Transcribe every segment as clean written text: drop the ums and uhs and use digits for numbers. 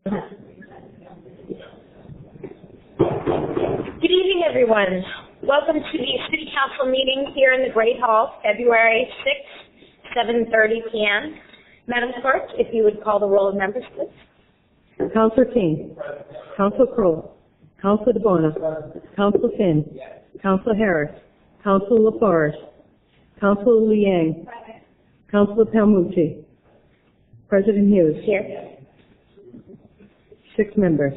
Good evening, everyone. Welcome to the City Council meeting here in the Great Hall, February 6th, 7:30 p.m. Madam Clerk, if you would call the roll of members, please. Councillor King. Councillor Crowe. Councillor DeBona. Councillor Finn. Councillor Harris. Councillor Laforest. Councillor Liang. Councillor Palmucci. President Hughes. Here. 6 members.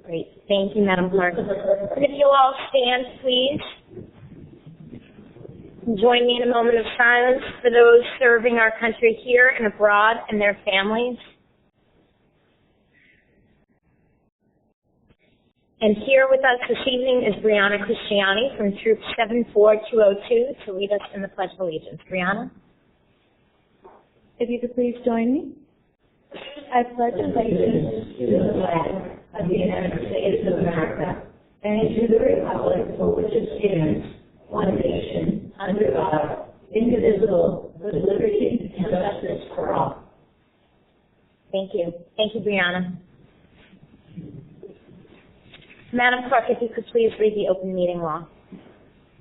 Great. Thank you, Madam Clerk. If you'll all stand, please. Join me in a moment of silence for those serving our country here and abroad and their families. And here with us this evening is Brianna Cristiani from Troop 74202 to lead us in the Pledge of Allegiance. Brianna? If you could please join me. I pledge allegiance to the flag of the United States of America and to the republic for which it stands, one nation, under God, indivisible, with liberty and justice for all. Thank you. Thank you, Brianna. Madam Clerk, if you could please read the open meeting law.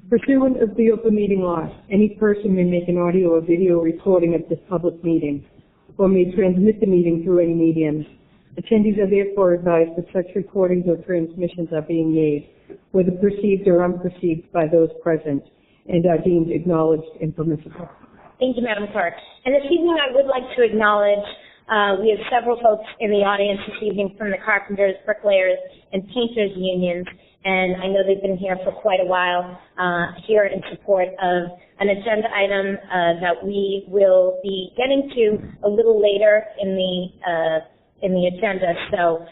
Pursuant of the open meeting law, any person may make an audio or video recording of this public meeting or may transmit the meeting through any medium. Attendees are therefore advised that such recordings or transmissions are being made, whether perceived or unperceived by those present, and are deemed acknowledged and permissible. Thank you, Madam Clerk. And this evening I would like to acknowledge we have several folks in the audience this evening from the Carpenters, Bricklayers, and Painters unions, and I know they've been here for quite a while here in support of an agenda item that we will be getting to a little later in the agenda. So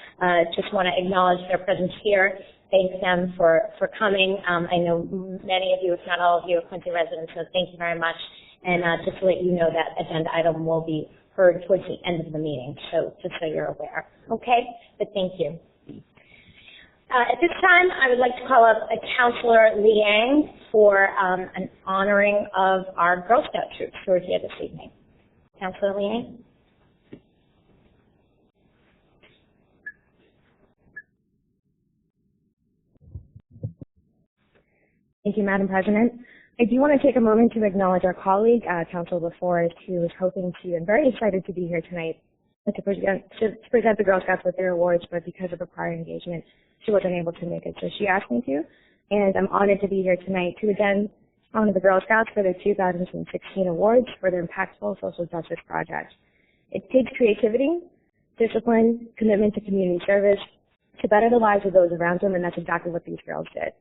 just want to acknowledge their presence here. Thank them for coming. I know many of you, if not all of you, are Quincy residents, so thank you very much. And just to let you know that agenda item will be heard towards the end of the meeting, so just so you're aware. Okay? But thank you. At this time, I would like to call up Councillor Liang for an honoring of our Girl Scout troops who are here this evening. Councillor Liang? Thank you, Madam President. I do want to take a moment to acknowledge our colleague, Councillor Laforest, who is hoping to and very excited to be here tonight to present the Girl Scouts with their awards, but because of a prior engagement, she wasn't able to make it, so she asked me to, and I'm honored to be here tonight to again honor the Girl Scouts for their 2016 awards for their impactful social justice project. It takes creativity, discipline, commitment to community service to better the lives of those around them, and that's exactly what these girls did.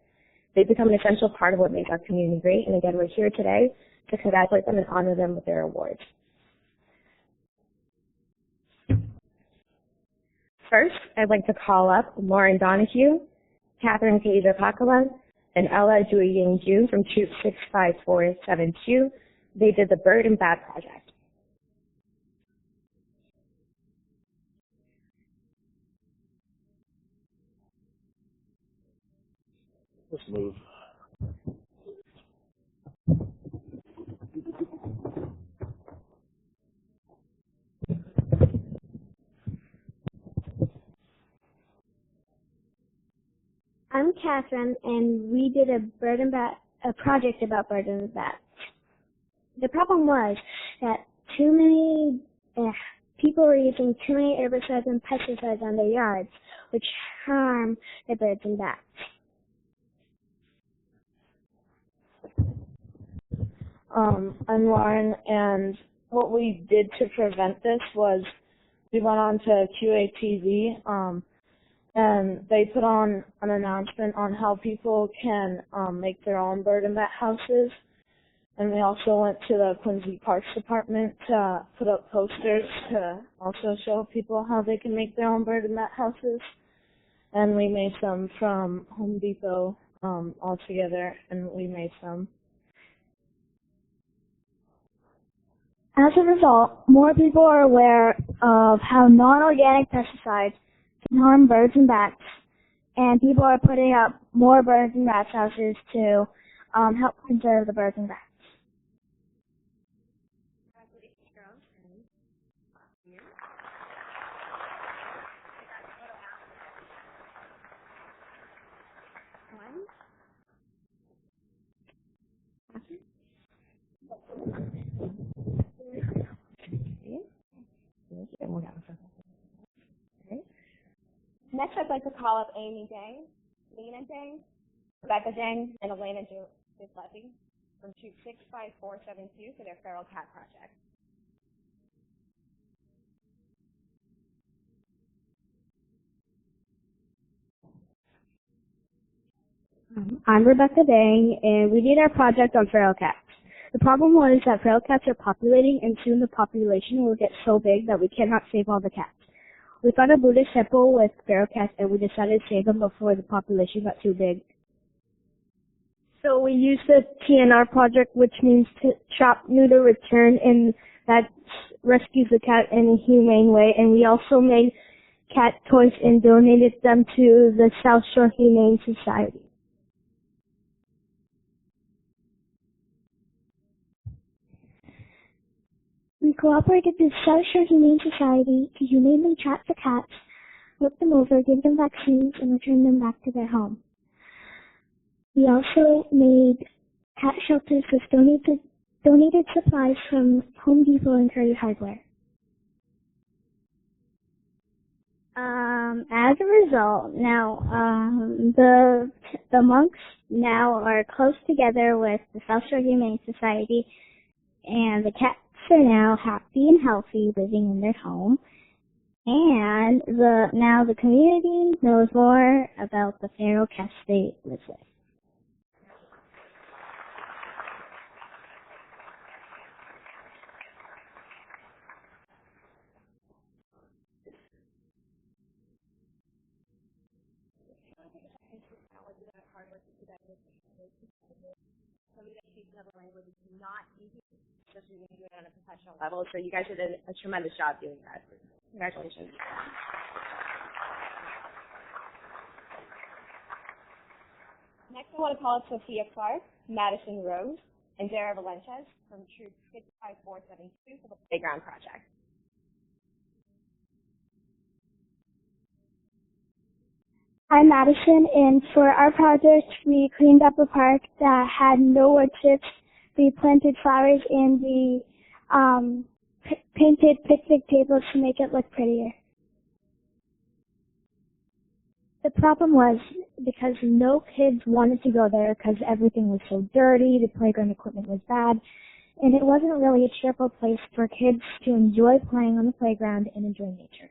They've become an essential part of what makes our community great, and again, we're here today to congratulate them and honor them with their awards. First, I'd like to call up Lauren Donahue, Catherine Kaiser-Pakala, and Ella Juying-Ju from Troop 65472. They did the Bird and Bat project. Let's move. I'm Catherine, and we did a project about birds and bats. The problem was that too many people were using too many herbicides and pesticides on their yards, which harm the birds and bats. I'm Lauren, and what we did to prevent this was we went on to QATV, and they put on an announcement on how people can make their own bird and bat houses. And we also went to the Quincy Parks Department to put up posters to also show people how they can make their own bird and bat houses. And we made some from Home Depot all together, and we made some. As a result, more people are aware of how non-organic pesticides can harm birds and bats, and people are putting up more birds and bats houses to help conserve the birds and bats. more down. Okay. Next, I'd like to call up Amy Dang, Lena Dang, Rebecca Dang, and Elena Giuseppe from Troop 65472 for their feral cat project. I'm Rebecca Dang, and we did our project on feral cats. The problem was that feral cats are populating, and soon the population will get so big that we cannot save all the cats. We found a Buddhist temple with feral cats, and we decided to save them before the population got too big. So we used the TNR project, which means to trap, neuter, return, and that rescues the cat in a humane way. And we also made cat toys and donated them to the South Shore Humane Society. We cooperated with South Shore Humane Society to humanely trap the cats, flip them over, give them vaccines, and return them back to their home. We also made cat shelters with donated supplies from Home Depot and Curry Hardware. As a result, now the monks now are close together with the South Shore Humane Society, and the cats are now happy and healthy living in their home. And now the community knows more about the feral cats they live with. Level, so you guys did a tremendous job doing that. Congratulations. Next, I want to call up Sophia Clark, Madison Rose, and Dara Valentes from Troop 65472 for the playground project. I'm Madison, and for our project, we cleaned up a park that had no wood chips. We planted flowers, and we painted picnic tables to make it look prettier. The problem was because no kids wanted to go there because everything was so dirty, the playground equipment was bad, and it wasn't really a cheerful place for kids to enjoy playing on the playground and enjoy nature.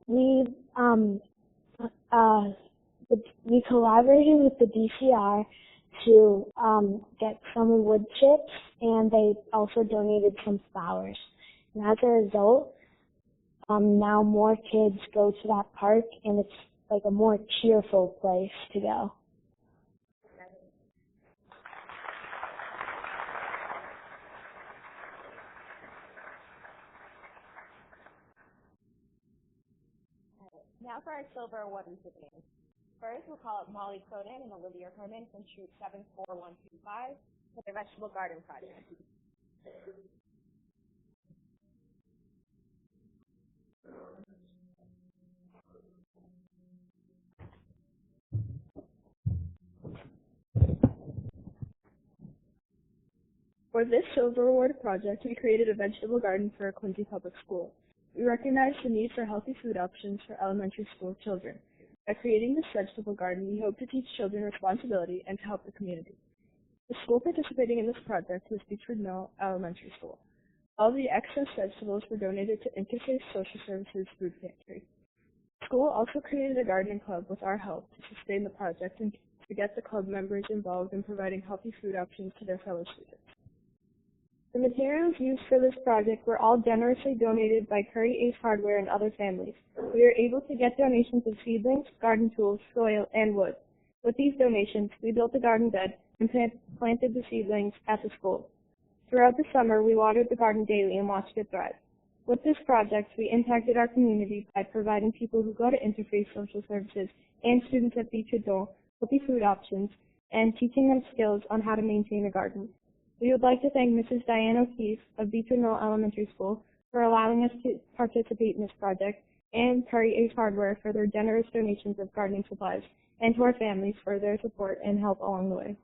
We collaborated with the DCR to get some wood chips, and they also donated some flowers. And as a result, now more kids go to that park, and it's like a more cheerful place to go. Now for our silver award recipients. First, we'll call up Molly Cronin and Olivia Herman from Troop 74125 for the Vegetable Garden Project. For this Silver Award project, we created a vegetable garden for Quincy Public School. We recognized the need for healthy food options for elementary school children. By creating this vegetable garden, we hope to teach children responsibility and to help the community. The school participating in this project was Beechwood Mill Elementary School. All the excess vegetables were donated to Interfaith Social Services Food Pantry. The school also created a gardening club with our help to sustain the project and to get the club members involved in providing healthy food options to their fellow students. The materials used for this project were all generously donated by Curry Ace Hardware and other families. We were able to get donations of seedlings, garden tools, soil, and wood. With these donations, we built a garden bed and planted the seedlings at the school. Throughout the summer, we watered the garden daily and watched it thrive. With this project, we impacted our community by providing people who go to Interfaith Social Services and students at Beechwood Knoll healthy food options and teaching them skills on how to maintain a garden. We would like to thank Mrs. Diane O'Keefe of Beechwood Knoll Elementary School for allowing us to participate in this project, and Curry Ace Hardware for their generous donations of gardening supplies, and to our families for their support and help along the way.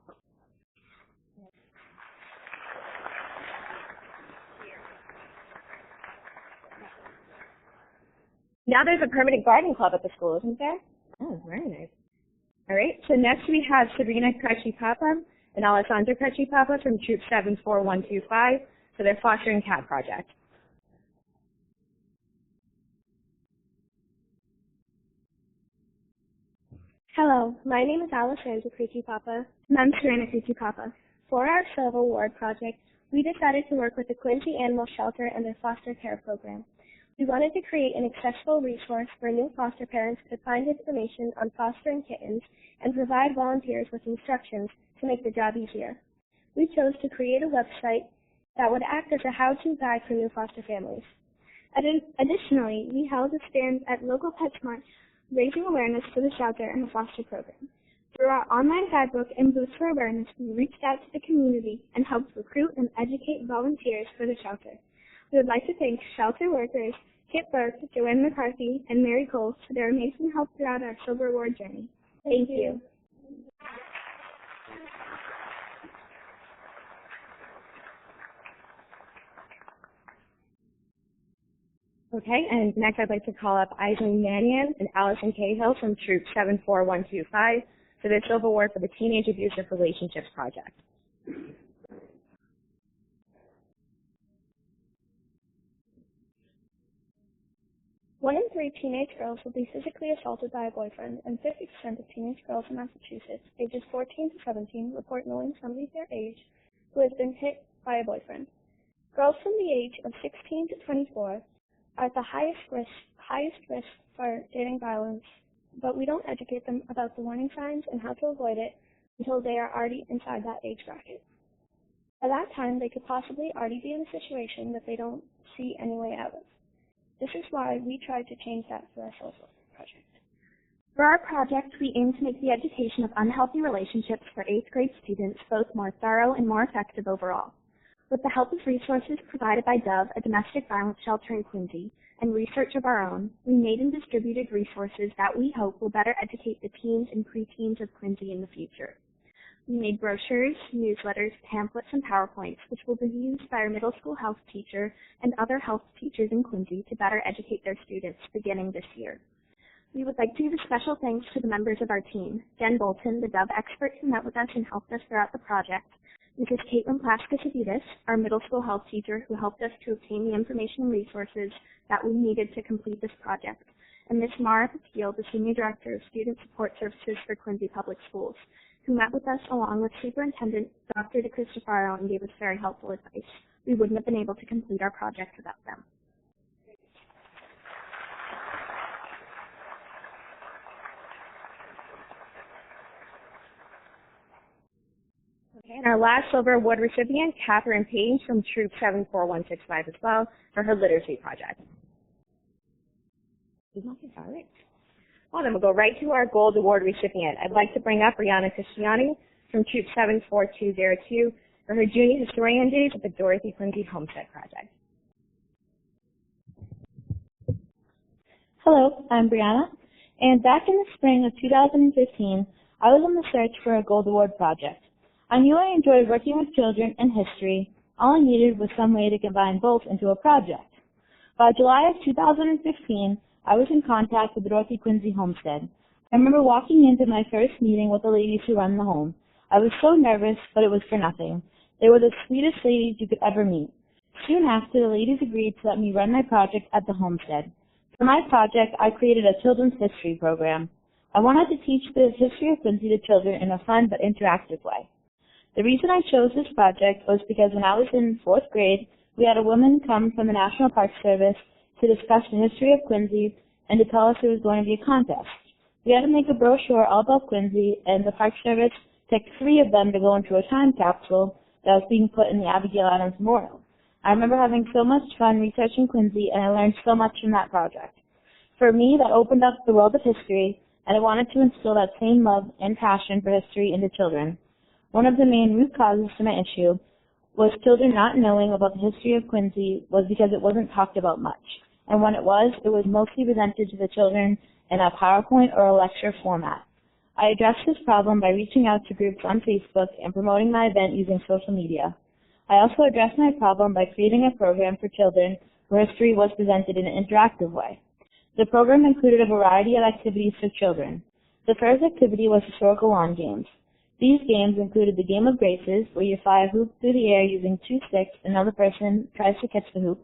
Now there's a permanent garden club at the school, isn't there? Oh, very nice. All right, so next we have Sabrina Cresci-Papa and Alessandra Cresci-Papa from Troop 74125 for their fostering cat project. Hello, my name is Alessandra Cristiani, and I'm Brianna Cristiani. For our Silver Award project, we decided to work with the Quincy Animal Shelter and their foster care program. We wanted to create an accessible resource where new foster parents could find information on fostering kittens and provide volunteers with instructions to make the job easier. We chose to create a website that would act as a how-to guide for new foster families. Additionally, we held a stand at local PetSmart, raising awareness for the shelter and the foster program. Through our online guidebook and booths for awareness, we reached out to the community and helped recruit and educate volunteers for the shelter. We would like to thank shelter workers Kit Burke, Joanne McCarthy, and Mary Cole for their amazing help throughout our Silver Award journey. Thank you. Okay, and next I'd like to call up Aislinn Mannion and Allison Cahill from Troop 74125 for their Silver Award for the Teenage Abusive Relationships Project. 1 in 3 teenage girls will be physically assaulted by a boyfriend, and 50% of teenage girls in Massachusetts, ages 14 to 17, report knowing somebody their age who has been hit by a boyfriend. Girls from the age of 16 to 24 are at the highest risk for dating violence, but we don't educate them about the warning signs and how to avoid it until they are already inside that age bracket. By that time, they could possibly already be in a situation that they don't see any way out of. This is why we tried to change that for our social project. For our project, we aim to make the education of unhealthy relationships for 8th grade students both more thorough and more effective overall. With the help of resources provided by Dove, a domestic violence shelter in Quincy, and research of our own, we made and distributed resources that we hope will better educate the teens and preteens of Quincy in the future. We made brochures, newsletters, pamphlets, and PowerPoints, which will be used by our middle school health teacher and other health teachers in Quincy to better educate their students beginning this year. We would like to give a special thanks to the members of our team, Jen Bolton, the Dove expert who met with us and helped us throughout the project, Mrs. Caitlin Plaskasavitas, our middle school health teacher who helped us to obtain the information and resources that we needed to complete this project, and Ms. Mara Patil, the Senior Director of Student Support Services for Quincy Public Schools, who met with us along with Superintendent Dr. DeCristofaro and gave us very helpful advice. We wouldn't have been able to complete our project without them. Okay, and our last Silver Award recipient, Catherine Page from Troop 74165 as well, for her literacy project. All right. Well, then we'll go right to our Gold Award recipient. I'd like to bring up Brianna Cristiani from Troop 74202 for her Junior Historian Days at the Dorothy Quincy Homestead Project. Hello, I'm Brianna, and back in the spring of 2015, I was on the search for a Gold Award project. I knew I enjoyed working with children and history. All I needed was some way to combine both into a project. By July of 2015, I was in contact with the Dorothy Quincy Homestead. I remember walking into my first meeting with the ladies who run the home. I was so nervous, but it was for nothing. They were the sweetest ladies you could ever meet. Soon after, the ladies agreed to let me run my project at the homestead. For my project, I created a children's history program. I wanted to teach the history of Quincy to children in a fun but interactive way. The reason I chose this project was because when I was in 4th grade, we had a woman come from the National Park Service to discuss the history of Quincy and to tell us there was going to be a contest. We had to make a brochure all about Quincy, and the Park Service picked 3 of them to go into a time capsule that was being put in the Abigail Adams Memorial. I remember having so much fun researching Quincy, and I learned so much from that project. For me, that opened up the world of history, and I wanted to instill that same love and passion for history into children. One of the main root causes to my issue was children not knowing about the history of Quincy was because it wasn't talked about much. And when it was mostly presented to the children in a PowerPoint or a lecture format. I addressed this problem by reaching out to groups on Facebook and promoting my event using social media. I also addressed my problem by creating a program for children where history was presented in an interactive way. The program included a variety of activities for children. The first activity was historical lawn games. These games included the game of graces, where you fly a hoop through the air using 2 sticks and another person tries to catch the hoop.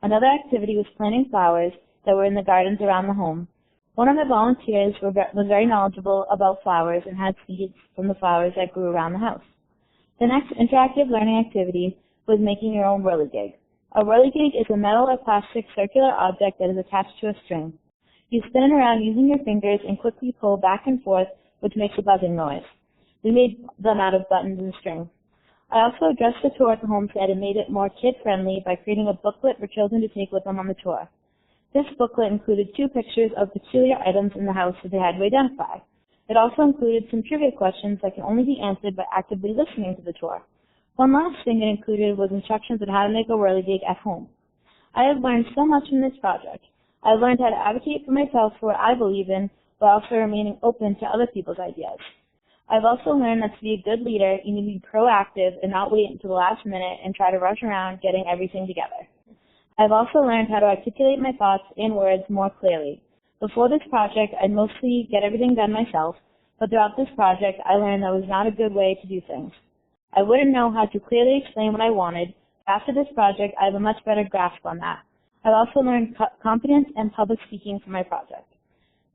Another activity was planting flowers that were in the gardens around the home. One of the volunteers was very knowledgeable about flowers and had seeds from the flowers that grew around the house. The next interactive learning activity was making your own whirligig. A whirligig is a metal or plastic circular object that is attached to a string. You spin it around using your fingers and quickly pull back and forth, which makes a buzzing noise. We made them out of buttons and string. I also addressed the tour at the homestead and made it more kid-friendly by creating a booklet for children to take with them on the tour. This booklet included 2 pictures of peculiar items in the house that they had to identify. It also included some trivia questions that can only be answered by actively listening to the tour. One last thing it included was instructions on how to make a whirligig at home. I have learned so much from this project. I have learned how to advocate for myself for what I believe in, while also remaining open to other people's ideas. I've also learned that to be a good leader, you need to be proactive and not wait until the last minute and try to rush around getting everything together. I've also learned how to articulate my thoughts and words more clearly. Before this project, I'd mostly get everything done myself, but throughout this project, I learned that was not a good way to do things. I wouldn't know how to clearly explain what I wanted. After this project, I have a much better grasp on that. I've also learned confidence and public speaking from my project.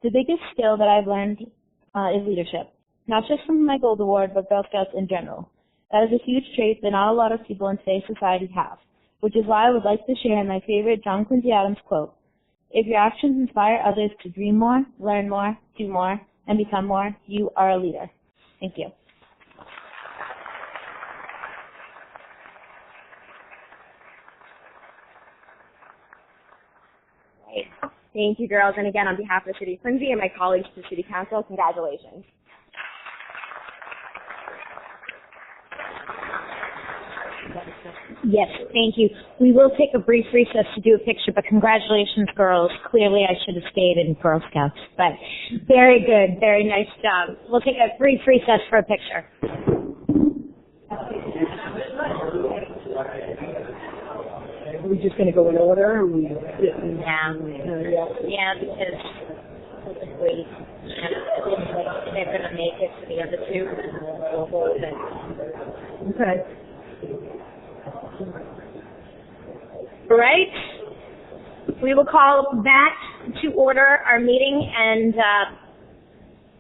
The biggest skill that I've learned is leadership, not just from my Gold Award, but Girl Scouts in general. That is a huge trait that not a lot of people in today's society have, which is why I would like to share my favorite John Quincy Adams quote: "If your actions inspire others to dream more, learn more, do more, and become more, you are a leader." Thank you. Thank you, girls. And again, on behalf of the City of Quincy and my colleagues to the City Council, congratulations. Yes, thank you. We will take a brief recess to do a picture, but congratulations, girls. Clearly, I should have stayed in Girl Scouts, but very good, very nice job. We'll take a brief recess for a picture. Are we just going to go in order? Or are we Yeah, because typically they're going to make it to the other 2, and we'll hold it. okay? All right. We will call back to order our meeting, and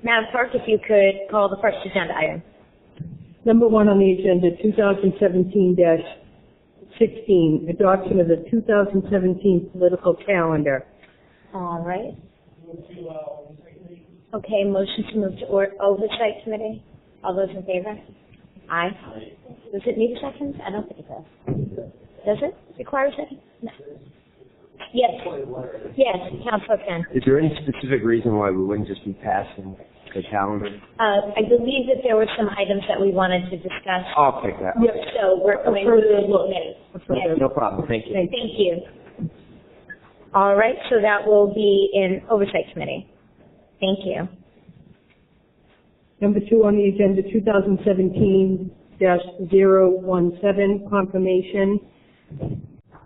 Madam Clerk, if you could call the first agenda item. Number 1 on the agenda, 2017-16, adoption of the 2017 political calendar. All right. Okay, motion to move to Oversight Committee. All those in favor? Aye. Does it need a second? I don't think it does. Does it require a second? No. Yes. Yes, Councilor Ken. Is there any specific reason why we wouldn't just be passing the calendar? I believe that there were some items that we wanted to discuss. I'll pick that. Yep. So we're going to the committee. Yes. No problem. Thank you. Thank you. All right, so that will be in Oversight Committee. Thank you. Number 2 on the agenda, 2017-017, confirmation.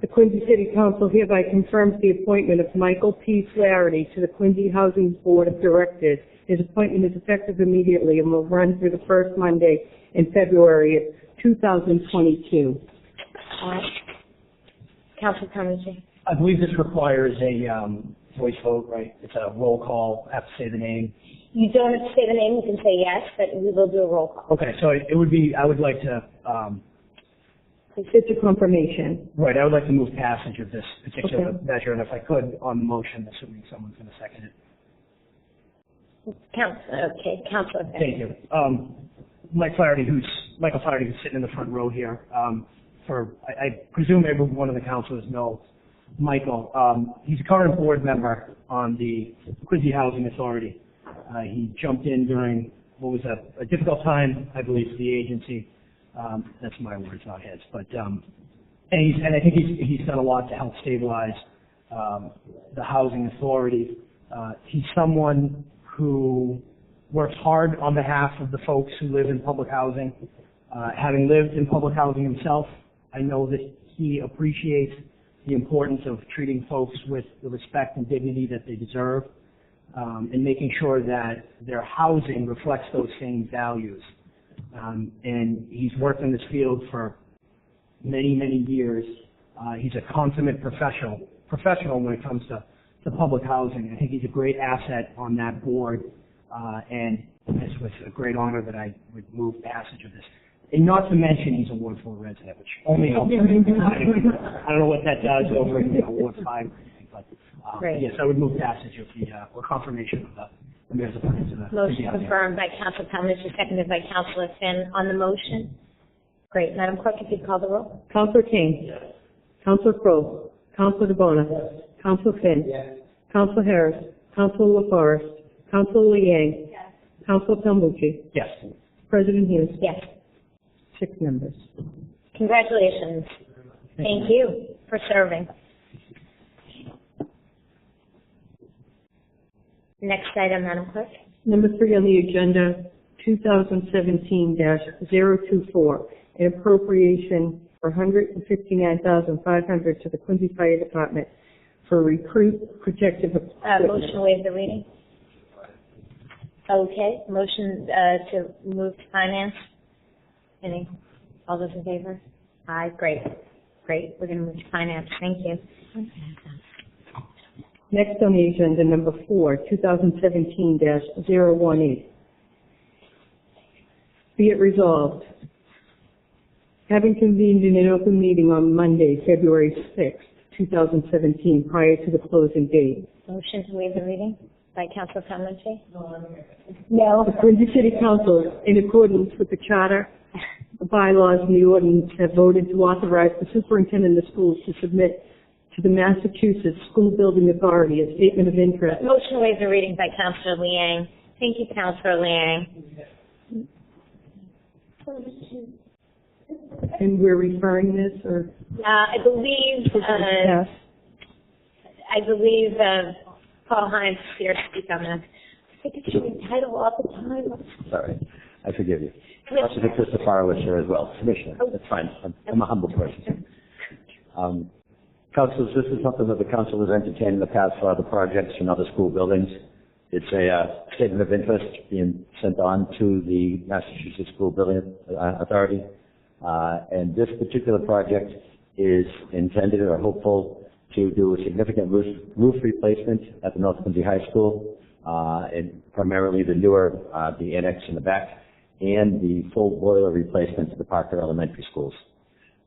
The Quincy City Council hereby confirms the appointment of Michael P. Flaherty to the Quincy Housing Board of Directors. His appointment is effective immediately and will run through the first Monday in February of 2022. Councilor Palmucci. I believe this requires a voice vote, right? It's a roll call. I have to say the name. You don't have to say the name. You can say yes, but we will do a roll call. Okay, so it would be, I would like to, It's a confirmation. right, I would like to move passage of this particular measure, and if I could, on the motion, assuming someone's going to second it. Councilor. Thank you. Michael Flaherty, who's sitting in the front row here. I presume every one of the councilors know Michael. He's a current board member on the Quincy Housing Authority. He jumped in during what was a difficult time, I believe, for the agency. That's my words, not his. But and I think he's done a lot to help stabilize the housing authority. He's someone who works hard on behalf of the folks who live in public housing. Having lived in public housing himself, I know that he appreciates the importance of treating folks with the respect and dignity that they deserve, and making sure that their housing reflects those same values. And he's worked in this field for many, many years. He's a consummate professional when it comes to public housing. I think he's a great asset on that board, and it's with a great honor that I would move passage of this. And not to mention he's a Ward 4 resident, which only helps. I don't know what that does over in Ward 5, but yes, I would move passage of the, or confirmation of the mayor's appointment to the... Motion confirmed by Councillor Palmucci, seconded by Councillor Finn on the motion. Great. Madam Clerk, if you'd call the roll. Councillor King. Yes. Councillor Crowe. Councillor DeBona. Yes. Councillor Finn. Yes. Councillor Harris. Councillor Laforest. Councillor Liang. Yes. Councillor Palmucci. Yes. President Hughes. Yes. 6 members. Congratulations. Thank you for serving. Next item, Madam Clerk. Number 3 on the agenda, 2017-024, an appropriation for $159,500 to the Quincy Fire Department for recruit protective equipment. Motion to waive the reading. Okay. Motion to move to finance. Any? All those in favor? Aye. Great. Great. We're going to move to finance. Thank you. Next on the agenda, number 4, 2017-018. Be it resolved, having convened in an open meeting on Monday, February 6, 2017, prior to the closing date. Motion to waive the reading by Councillor Palmucci. No. The Quincy City Council, in accordance with the charter, the bylaws, and the ordinance, have voted to authorize the superintendent of schools to submit to the Massachusetts School Building Authority a statement of interest. Motion to waive the reading by Councillor Liang. Thank you, Councillor Liang. And we're referring this, or? I believe Paul Hines is here to speak on that. I think it should be title all the time. Sorry, I forgive you. Councillor Christopher was here as well. Commissioner, that's fine. I'm a humble person. Councilors, this is something that the council has entertained in the past for other projects and other school buildings. It's a statement of interest being sent on to the Massachusetts School Building Authority. And this particular project is intended or hopeful to do a significant roof replacement at the North Quincy High School, and primarily the newer, the annex in the back, and the full boiler replacement to the Parker Elementary Schools.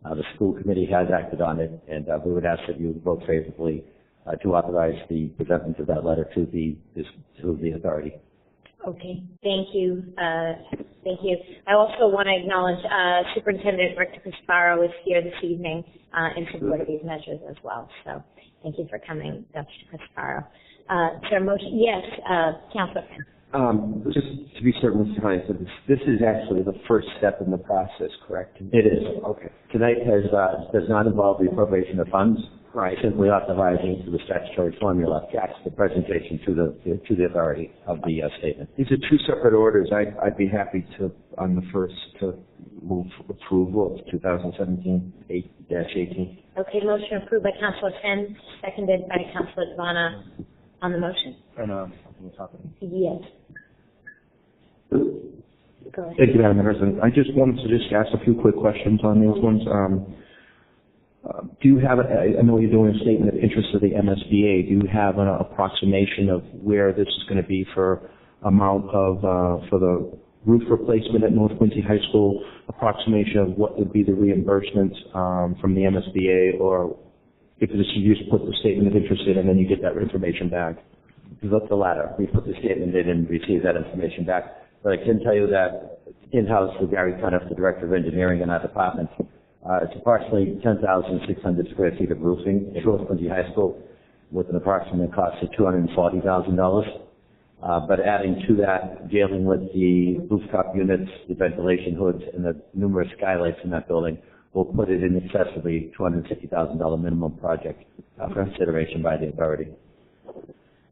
The school committee has acted on it, and we would ask that you vote favorably to authorize the presentment of that letter to the authority. Okay, thank you. Thank you. I also want to acknowledge Superintendent Rick Casparo is here this evening in support of these measures as well. So thank you for coming, Dr. Casparo. Is there a motion? Yes, Councilor. Just to be certain, Mr. Hines, this is actually the first step in the process, correct? It is. Okay. Tonight does not involve the appropriation of funds. Right. Simply authorizing through the statutory formula the presentation to the authority of the statement. These are 2 separate orders. I'd be happy to, on the first, to move approval of 2017-18. Okay, motion approved by Councilor Finn, seconded by Councilor Devana on the motion. And yes. Go ahead. Thank you, Madam President. I just wanted to ask a few quick questions on these ones. Do you have, I know you're doing a statement of interest of the MSBA, do you have an approximation of where this is going to be for amount of, for the roof replacement at North Quincy High School, approximation of what would be the reimbursement from the MSBA, or if this you just put the statement of interest in and then you get that information back? That's the latter. We put the statement in and receive that information back. But I can tell you that in-house with Gary Cuniff, the Director of Engineering in our department, it's approximately 10,600 square feet of roofing at North Quincy High School with an approximate cost of $240,000. But adding to that, dealing with the rooftop units, the ventilation hoods, and the numerous skylights in that building, will put it in excess of the $250,000 minimum project for consideration by the authority.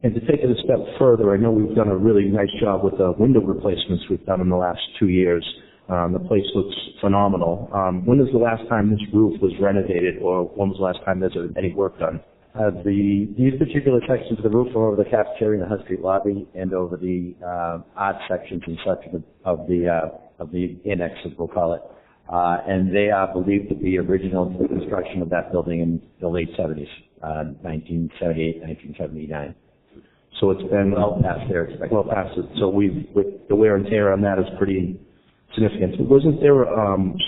And to take it a step further, I know we've done a really nice job with the window replacements we've done in the last 2 years. The place looks phenomenal. When was the last time this roof was renovated, or when was the last time there's any work done? These particular sections of the roof are over the cafeteria and the High Street lobby, and over the art sections and such of the annex, as we'll call it. And they are believed to be original to the construction of that building in the late 70s, 1978, 1979. So it's been well past their expected. Well past it. So with the wear and tear on that is pretty significant. Wasn't there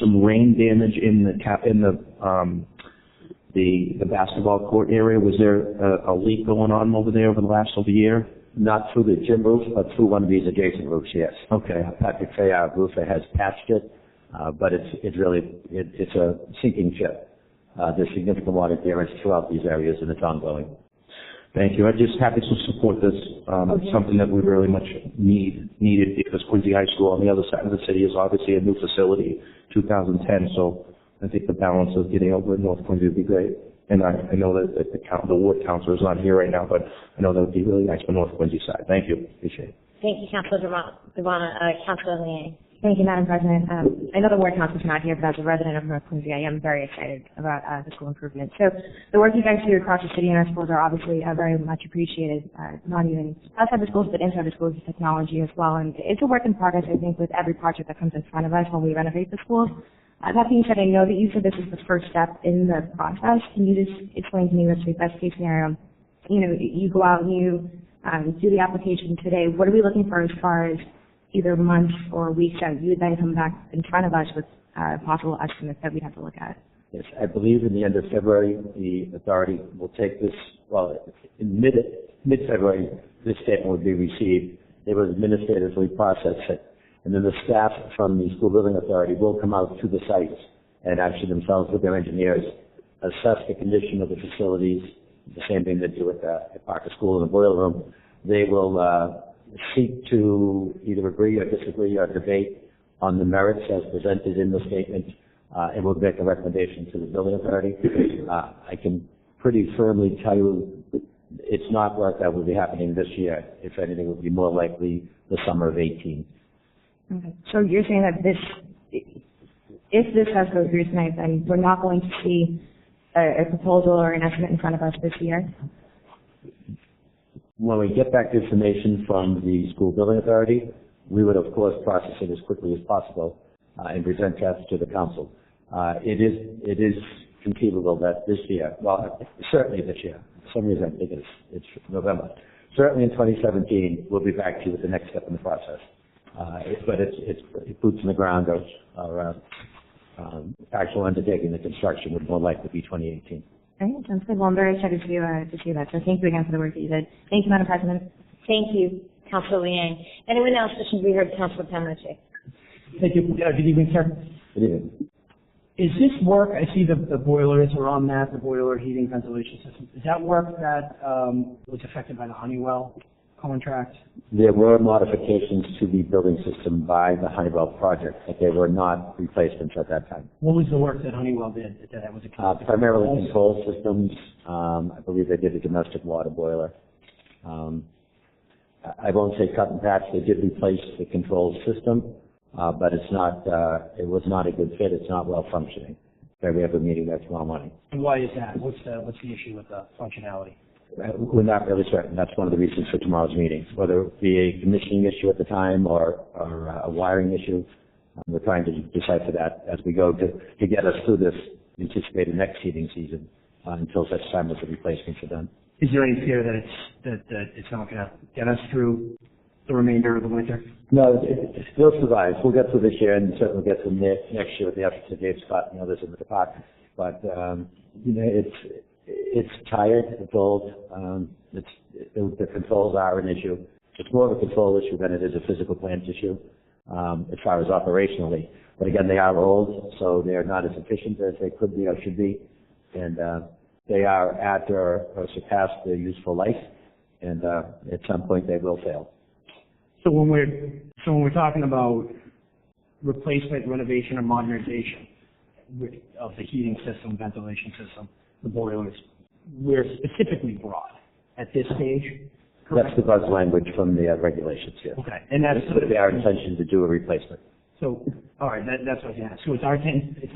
some rain damage in the basketball court area? Was there a leak going on over there over the last year? Not through the gym roof, but through one of these adjacent roofs, yes. Okay. Patrick Fay, our roofer, has patched it, but it's a sinking ship. There's significant water damage throughout these areas, and it's ongoing. Thank you. I'm just happy to support this. Something that we really much needed, because Quincy High School on the other side of the city is obviously a new facility, 2010. So I think the balance of getting over North Quincy would be great. And I know that the ward councilor is not here right now, but I know that would be really nice for North Quincy side. Thank you. Appreciate it. Thank you, Councillor Councillor Liang. Thank you, Madam President. I know the ward council's not here, but as a resident of North Quincy, I am very excited about the school improvement. So the work you guys do across the city and our schools are obviously very much appreciated, not even outside the schools, but inside the schools with technology as well. And it's a work in progress, I think, with every project that comes in front of us when we renovate the schools. That being said, I know that you said this is the first step in the process. Can you just explain to me, let's say, best case scenario, you go out and you do the application today. What are we looking for as far as either months or weeks out? You would then come back in front of us with possible estimates that we'd have to look at. Yes, I believe in the end of February, the authority will take this, in mid-February, this statement would be received. They will administratively process it. And then the staff from the School Building Authority will come out to the sites and actually themselves with their engineers assess the condition of the facilities, the same thing they do at Parker School in the boiler room. They will seek to either agree or disagree or debate on the merits as presented in the statement, and will make a recommendation to the Building Authority. I can pretty firmly tell you it's not work that will be happening this year. If anything, it would be more likely the summer of 18. Okay. So you're saying that if this does go through tonight, then we're not going to see a proposal or an estimate in front of us this year? When we get back the information from the School Building Authority, we would, of course, process it as quickly as possible and present that to the council. It is conceivable that this year, certainly this year, for some reason I think it's November, certainly in 2017, we'll be back to you with the next step in the process. But it's boots on the ground or actual undertaking the construction would more likely be 2018. All right, sounds good. Well, I'm very excited to see that. So thank you again for the work that you did. Thank you, Madam President. Thank you, Councillor Liang. Anyone else wishing to be heard? Councillor Palmucci. Thank you. Good evening, sir. Good evening. Is this work, I see the boilers are on that, the boiler, heating, ventilation system. Is that work that was affected by the Honeywell contract? There were modifications to the building system by the Honeywell project, but they were not replacements at that time. What was the work that Honeywell did? That was primarily control systems. I believe they did a domestic water boiler. I won't say cut and patch. They did replace the control system, but it's not. It was not a good fit. It's not well functioning. So we have a meeting there tomorrow morning. And why is that? What's the issue with the functionality? We're not really certain. That's one of the reasons for tomorrow's meeting. Whether it be a commissioning issue at the time or a wiring issue, we're trying to decipher that as we go to get us through this anticipated next heating season until such time as the replacements are done. Is there any fear that it's not going to get us through the remainder of the winter? No, it still survives. We'll get through this year and certainly get through next year with the efforts of Dave Scott and others in the department. But it's tired, it's old, the controls are an issue. It's more of a control issue than it is a physical plant issue as far as operationally. But again, they are old, so they're not as efficient as they could be or should be. And they are at or surpass their useful life, and at some point they will fail. So when we're talking about replacement, renovation, or modernization of the heating system, ventilation system, the boilers, we're specifically broad at this stage. Correct? That's the buzz language from the regulations, yes. Okay, and that's our intention to do a replacement. So, all right, that's what I was asking. So it's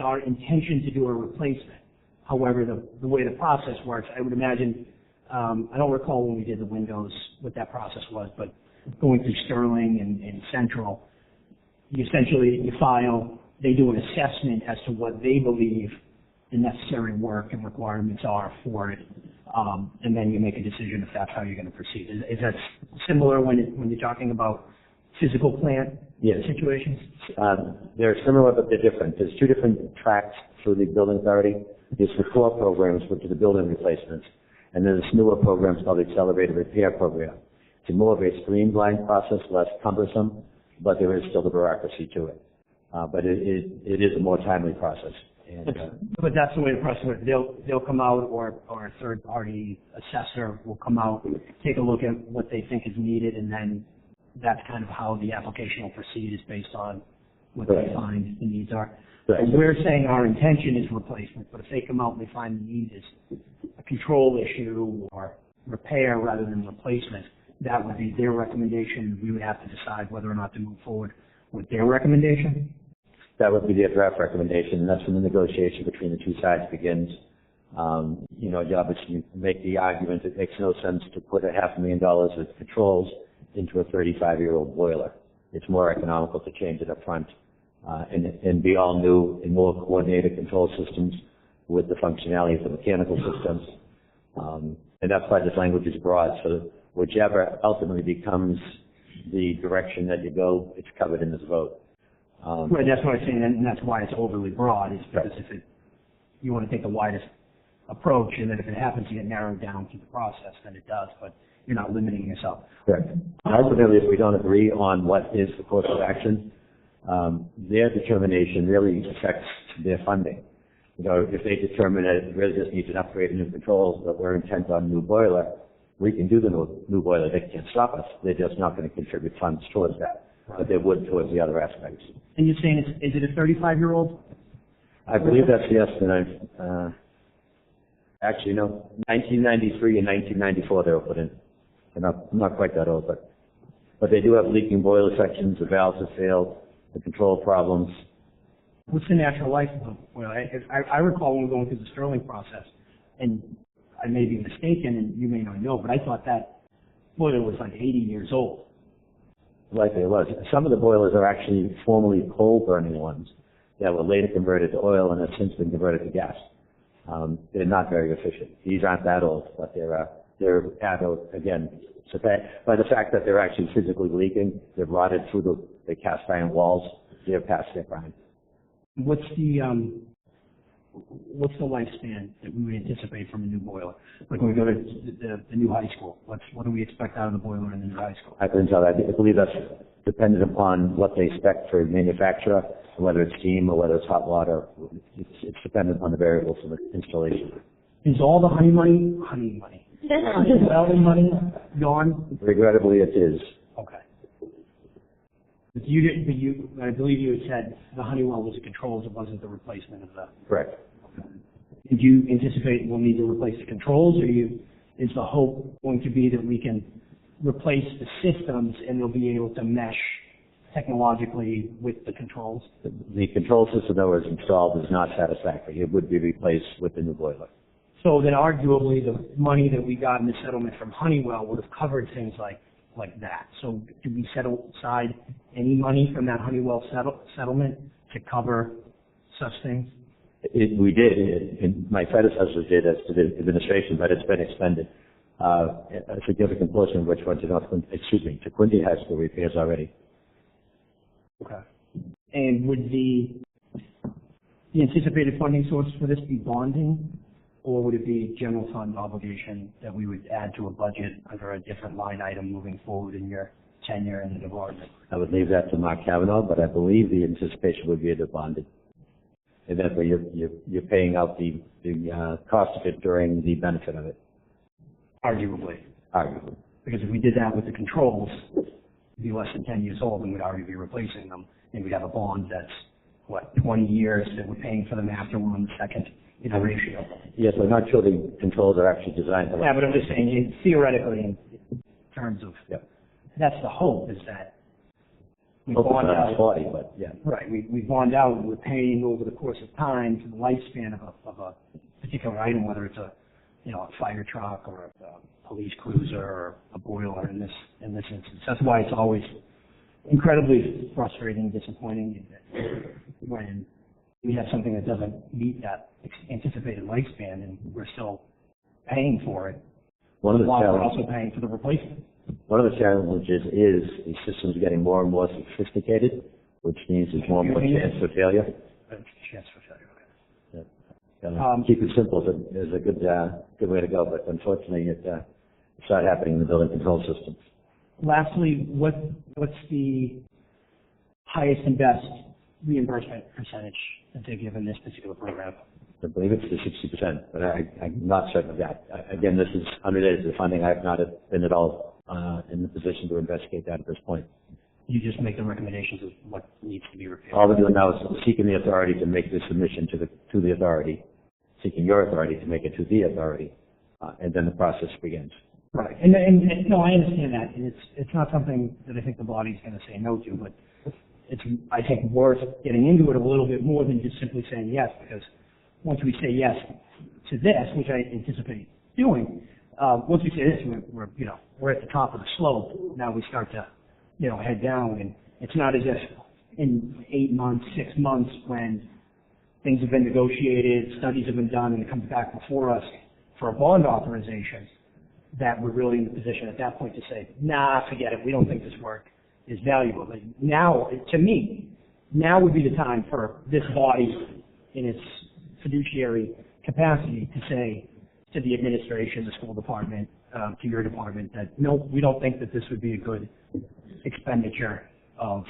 our intention to do a replacement. However, the way the process works, I would imagine, I don't recall when we did the windows what that process was, but going through Sterling and Central, you file, they do an assessment as to what they believe the necessary work and requirements are for it, and then you make a decision if that's how you're going to proceed. Is that similar when you're talking about physical plant situations? They're similar, but they're different. There's two different tracks through the Building Authority. There's the core programs, which are the building replacements, and then there's newer programs called the Accelerated Repair Program. It's more of a streamlined process, less cumbersome, but there is still the bureaucracy to it. But it is a more timely process. And, but that's the way the process works. They'll come out, or a third-party assessor will come out, take a look at what they think is needed, and then that's kind of how the application will proceed, is based on what they find the needs are. Right. And we're saying our intention is replacement, but if they come out and they find the need is a control issue or repair rather than replacement, that would be their recommendation. We would have to decide whether or not to move forward with their recommendation. that would be their draft recommendation, and that's when the negotiation between the two sides begins. You obviously make the argument it makes no sense to put $500,000 of controls into a 35-year-old boiler. It's more economical to change it up front and be all new and more coordinated control systems with the functionality of the mechanical systems. And that's why this language is broad, so whichever ultimately becomes the direction that you go, it's covered in this vote. Right, that's what I'm saying, and that's why it's overly broad, is because if you want to take the widest approach, and then if it happens to get narrowed down through the process, then it does, but you're not limiting yourself. Correct. Ultimately, if we don't agree on what is the course of action, their determination really affects their funding. If they determine that it really just needs an upgrade in new controls, but we're intent on a new boiler, we can do the new boiler. They can't stop us. They're just not going to contribute funds towards that, but they would towards the other aspects. And you're saying, is it a 35-year-old? I believe that's the estimate. Actually, no, 1993 and 1994 they were put in. They're not quite that old, but they do have leaking boiler sections, the valves have failed, the control problems. What's the natural life of them? Well, I recall when we were going through the Sterling process, and I may be mistaken, and you may not know, but I thought that boiler was like 80 years old. Likely it was. Some of the boilers are actually formerly coal-burning ones that were later converted to oil and have since been converted to gas. They're not very efficient. These aren't that old, but they're adult again. So by the fact that they're actually physically leaking, they're rotted through the cast iron walls. They're past their prime. What's the lifespan that we would anticipate from a new boiler? Like when we go to the new high school, what do we expect out of the boiler in the new high school? I couldn't tell that. I believe that's dependent upon what they spec for manufacturer, whether it's steam or whether it's hot water. It's dependent on the variables of the installation. Is all the honey money gone? Regrettably, it is. Okay. But I believe you had said the Honeywell was the controls, it wasn't the replacement of the... Correct. Okay. Did you anticipate we'll need to replace the controls, or is the hope going to be that we can replace the systems and they'll be able to mesh technologically with the controls? The control system that was installed is not satisfactory. It would be replaced with the new boiler. So then arguably the money that we got in the settlement from Honeywell would have covered things like that. So did we set aside any money from that Honeywell settlement to cover such things? We did. And my predecessors did as to the administration, but it's been expended. A significant portion of which went to Quincy High School repairs already. Okay. And would the anticipated funding source for this be bonding, or would it be general fund obligation that we would add to a budget under a different line item moving forward in your tenure in the department? I would leave that to Mark Cavanaugh, but I believe the anticipation would be to bond it. And therefore you're paying out the cost of it during the benefit of it. Arguably. Because if we did that with the controls, it'd be less than 10 years old and we'd already be replacing them. And we'd have a bond that's, 20 years that we're paying for them after we're on the second ratio. Yes, I'm not sure the controls are actually designed to... Yeah, but I'm just saying, theoretically, in terms of... Yep. That's the hope, is that we bond out. 40, but yeah. Right, we bond out and we're paying over the course of time for the lifespan of a particular item, whether it's a fire truck or a police cruiser or a boiler in this instance. That's why it's always incredibly frustrating, disappointing when we have something that doesn't meet that anticipated lifespan and we're still paying for it. One of the while we're also paying for the replacement. One of the challenges is the system's getting more and more sophisticated, which means there's more and more chance for failure. Chance for failure, okay. Keep it simple is a good way to go, but unfortunately it's not happening in the building control systems. Lastly, what's the highest and best reimbursement percentage that they give in this particular program? I believe it's the 60%, but I'm not certain of that. Again, this is unrelated to the funding. I have not been at all in the position to investigate that at this point. You just make the recommendations of what needs to be repaired. All we're doing now is seeking the authority to make the submission to the authority, seeking your authority to make it to the authority, and then the process begins. Right, and no, I understand that, and it's not something that I think the body's going to say no to, but it's, I think, worth getting into it a little bit more than just simply saying yes, because once we say yes to this, which I anticipate doing, once we say this, we're at the top of the slope. Now we start to, head down, and it's not as if in 8 months, 6 months, when things have been negotiated, studies have been done, and it comes back before us for a bond authorization, that we're really in the position at that point to say, nah, forget it, we don't think this work is valuable. But now, to me, now would be the time for this body in its fiduciary capacity to say to the administration, the school department, to your department, that no, we don't think that this would be a good expenditure of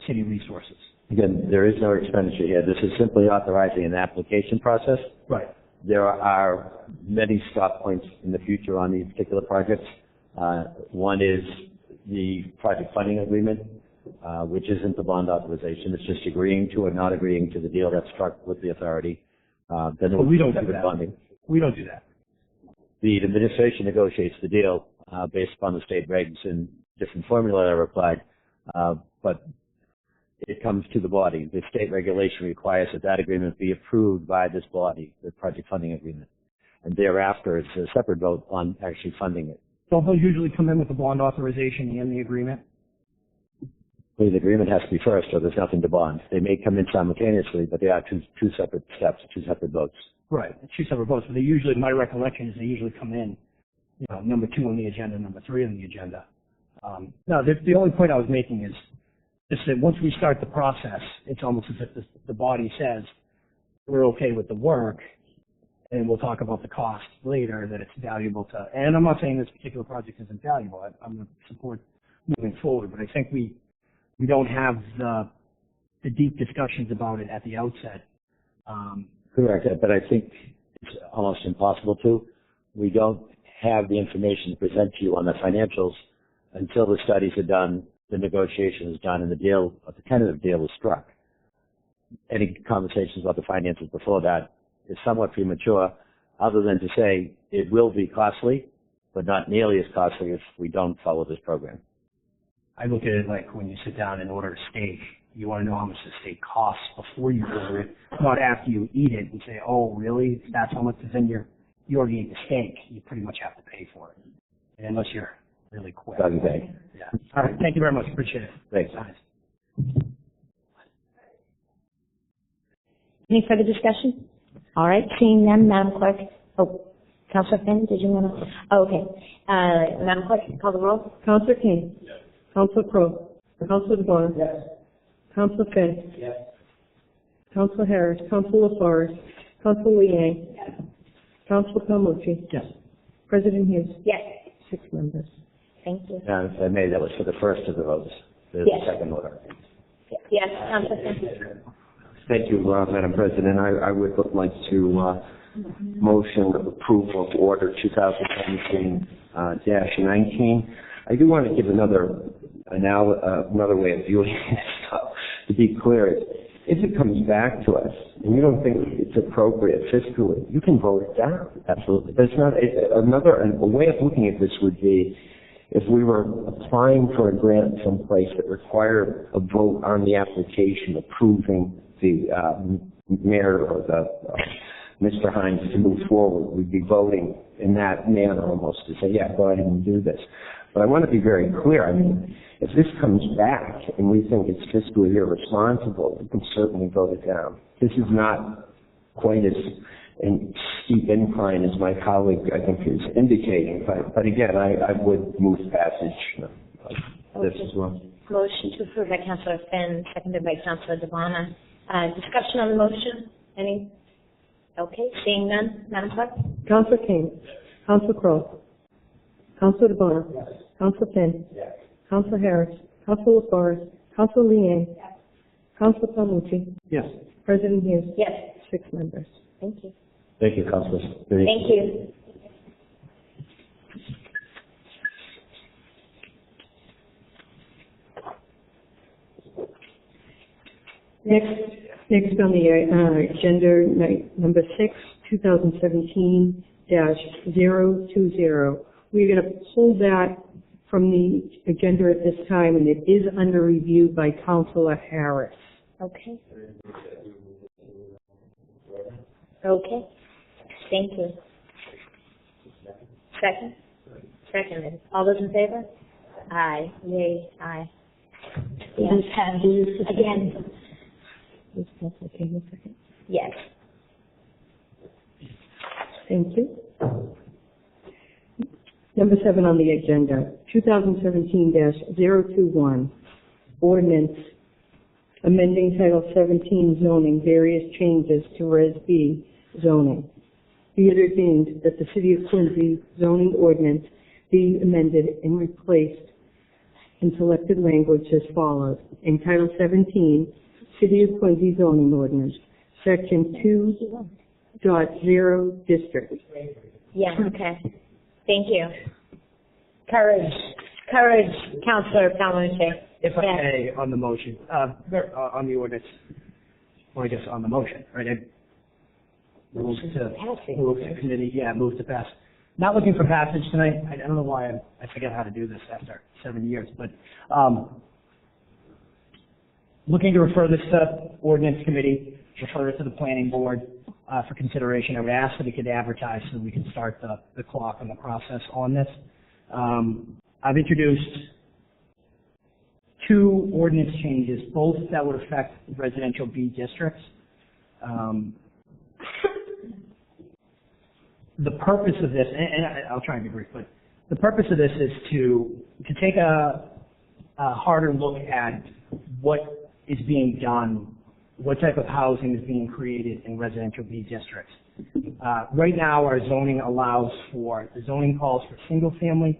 city resources. Again, there is no expenditure here. This is simply authorizing an application process. Right. There are many stop points in the future on these particular projects. One is the project funding agreement, which isn't the bond authorization. It's just agreeing to or not agreeing to the deal that's struck with the authority. Then we don't do that. Funding. We don't do that. The administration negotiates the deal based upon the state regs and different formula that are applied, but it comes to the body. The state regulation requires that agreement be approved by this body, the project funding agreement. And thereafter, it's a separate vote on actually funding it. Don't those usually come in with the bond authorization and the agreement? Well, the agreement has to be first, or there's nothing to bond. They may come in simultaneously, but they are two separate steps, two separate votes. Right, two separate votes. But they usually, my recollection is they usually come in, number 2 on the agenda, number 3 on the agenda. No, the only point I was making is just that once we start the process, it's almost as if the body says, we're okay with the work, and we'll talk about the cost later, that it's valuable to, and I'm not saying this particular project isn't valuable. I'm going to support moving forward, but I think we don't have the deep discussions about it at the outset. Correct, but I think it's almost impossible to. We don't have the information to present to you on the financials until the studies are done, the negotiation is done, and the tentative deal is struck. Any conversations about the finances before that is somewhat premature, other than to say it will be costly, but not nearly as costly if we don't follow this program. I look at it like when you sit down and order a steak, you want to know how much the steak costs before you order it, not after you eat it and say, oh, really? That's how much is in you already ate the steak. You pretty much have to pay for it, and unless you're really quick. Okay. Yeah. All right. Thank you very much. Appreciate it. Thanks. Any further discussion? All right, seeing none, Madam Clerk. Oh, Councillor Finn, did you want to? Oh, okay. Madam Clerk, call the roll. Councillor King. Yes. Councillor Crowe. Councillor DeBonne. Yes. Councillor Finn. Yes. Councillor Harris. Councillor Laforest. Councillor Liang. Yes. Councillor Palmucci. Yes. President Hughes. Yes. 6 members. Thank you. And if I may, that was for the first of the votes. There's Yes. the second order. Yes, Councillor Finn. Thank you, Madam President. I would like to motion approval of Order 2017-19. I do want to give another way of viewing this stuff. To be clear, if it comes back to us and you don't think it's appropriate fiscally, you can vote it down. Absolutely. There's not a way of looking at this would be if we were applying for a grant someplace that required a vote on the application approving the mayor or Mr. Hines to move forward, we'd be voting in that manner almost to say, yeah, go ahead and do this. But I want to be very clear. I mean, if this comes back and we think it's fiscally irresponsible, we can certainly vote it down. This is not quite as steep incline as my colleague, I think, is indicating. But again, I would move passage of this as well. Motion to approve by Councillor Finn, seconded by Councillor Devana. Discussion on the motion? Any? Okay, seeing none. Madam Clerk? Councillor King. Councillor Crowe. Councillor DeBona. Yes. Councillor Finn. Yes. Councillor Harris. Councillor Laforest. Councillor Liang. Yes. Councillor Palmucci. Yes. President Hughes. Yes. 6 members. Thank you. Thank you, Councillors. Thank you. Next on the agenda, number 6, 2017-020. We're going to pull that from the agenda at this time, and it is under review by Councillor Harris. Okay. Okay. Thank you. Second? Seconded. All those in favor? Aye. Yay. Aye. Yes. Again. Yes. Thank you. Number 7 on the agenda, 2017-021, ordinance amending Title 17 zoning, various changes to Res B zoning. Be it ordained that the City of Quincy zoning ordinance be amended and replaced in selected language as follows. In Title 17, City of Quincy zoning ordinance, Section 2.0 district. Yeah, okay. Thank you. Courage, Councillor Palmucci. If I may, on the motion, on the ordinance, or I guess on the motion, right? I move to committee, move to pass. Not looking for passage tonight. I don't know why I forget how to do this after 7 years, but looking to refer this to ordinance committee, refer it to the planning board for consideration. I would ask that we could advertise so we can start the clock on the process on this. I've introduced 2 ordinance changes, both that would affect residential B districts. The purpose of this, and I'll try and be brief, but the purpose of this is to take a harder look at what is being done, what type of housing is being created in residential B districts. Right now, our zoning calls for single-family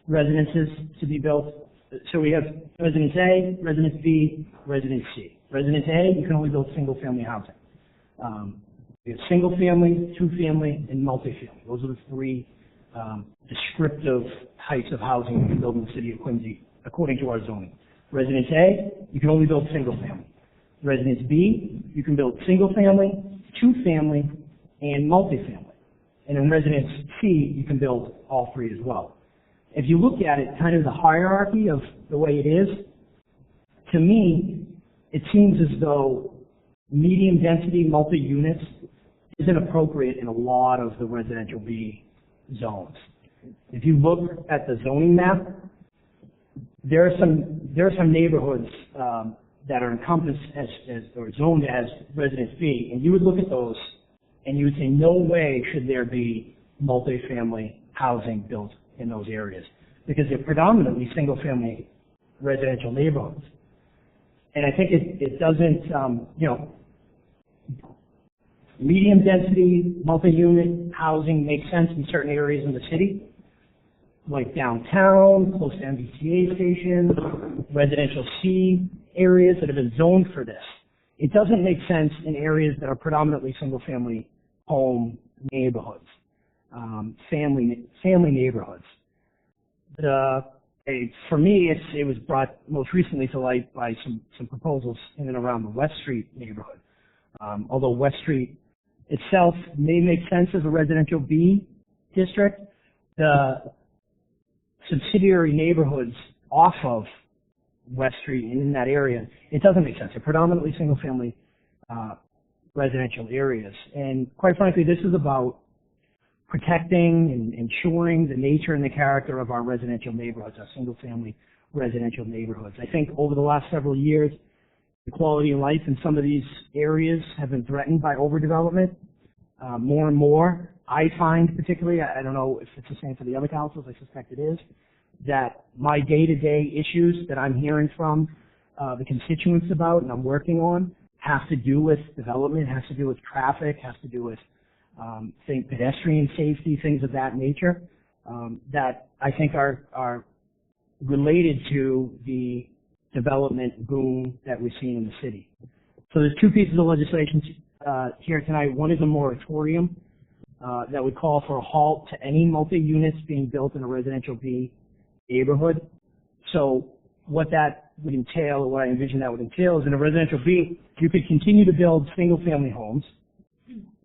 residences to be built. So we have Residence A, Residence B, Residence C. Residence A, you can only build single-family housing. We have single-family, two-family, and multi-family. Those are the 3 descriptive types of housing we can build in the City of Quincy, according to our zoning. Residence A, you can only build single-family. Residence B, you can build single-family, two-family, and multi-family. And in Residence C, you can build all 3 as well. If you look at it, kind of the hierarchy of the way it is, to me, it seems as though medium density multi-units isn't appropriate in a lot of the residential B zones. If you look at the zoning map, there are some neighborhoods that are encompassed as or zoned as Residence B, and you would look at those and you would say, no way should there be multi-family housing built in those areas, because they're predominantly single-family residential neighborhoods. And I think it doesn't, medium density, multi-unit housing makes sense in certain areas in the city, like downtown, close to MBTA stations, residential C areas that have been zoned for this. It doesn't make sense in areas that are predominantly single-family home neighborhoods, family neighborhoods. For me, it was brought most recently to light by some proposals in and around the West Street neighborhood. Although West Street itself may make sense as a residential B district, the subsidiary neighborhoods off of West Street and in that area, it doesn't make sense. They're predominantly single-family residential areas. And quite frankly, this is about protecting and ensuring the nature and the character of our residential neighborhoods, our single-family residential neighborhoods. I think over the last several years, the quality of life in some of these areas have been threatened by overdevelopment. More and more, I find particularly, I don't know if it's the same for the other councils, I suspect it is, that my day-to-day issues that I'm hearing from the constituents about and I'm working on have to do with development, has to do with traffic, has to do with pedestrian safety, things of that nature, that I think are related to the development boom that we've seen in the city. So there's two pieces of legislation here tonight. One is a moratorium that would call for a halt to any multi-units being built in a residential B neighborhood. So what that would entail, or what I envision that would entail, is in a residential B, you could continue to build single-family homes.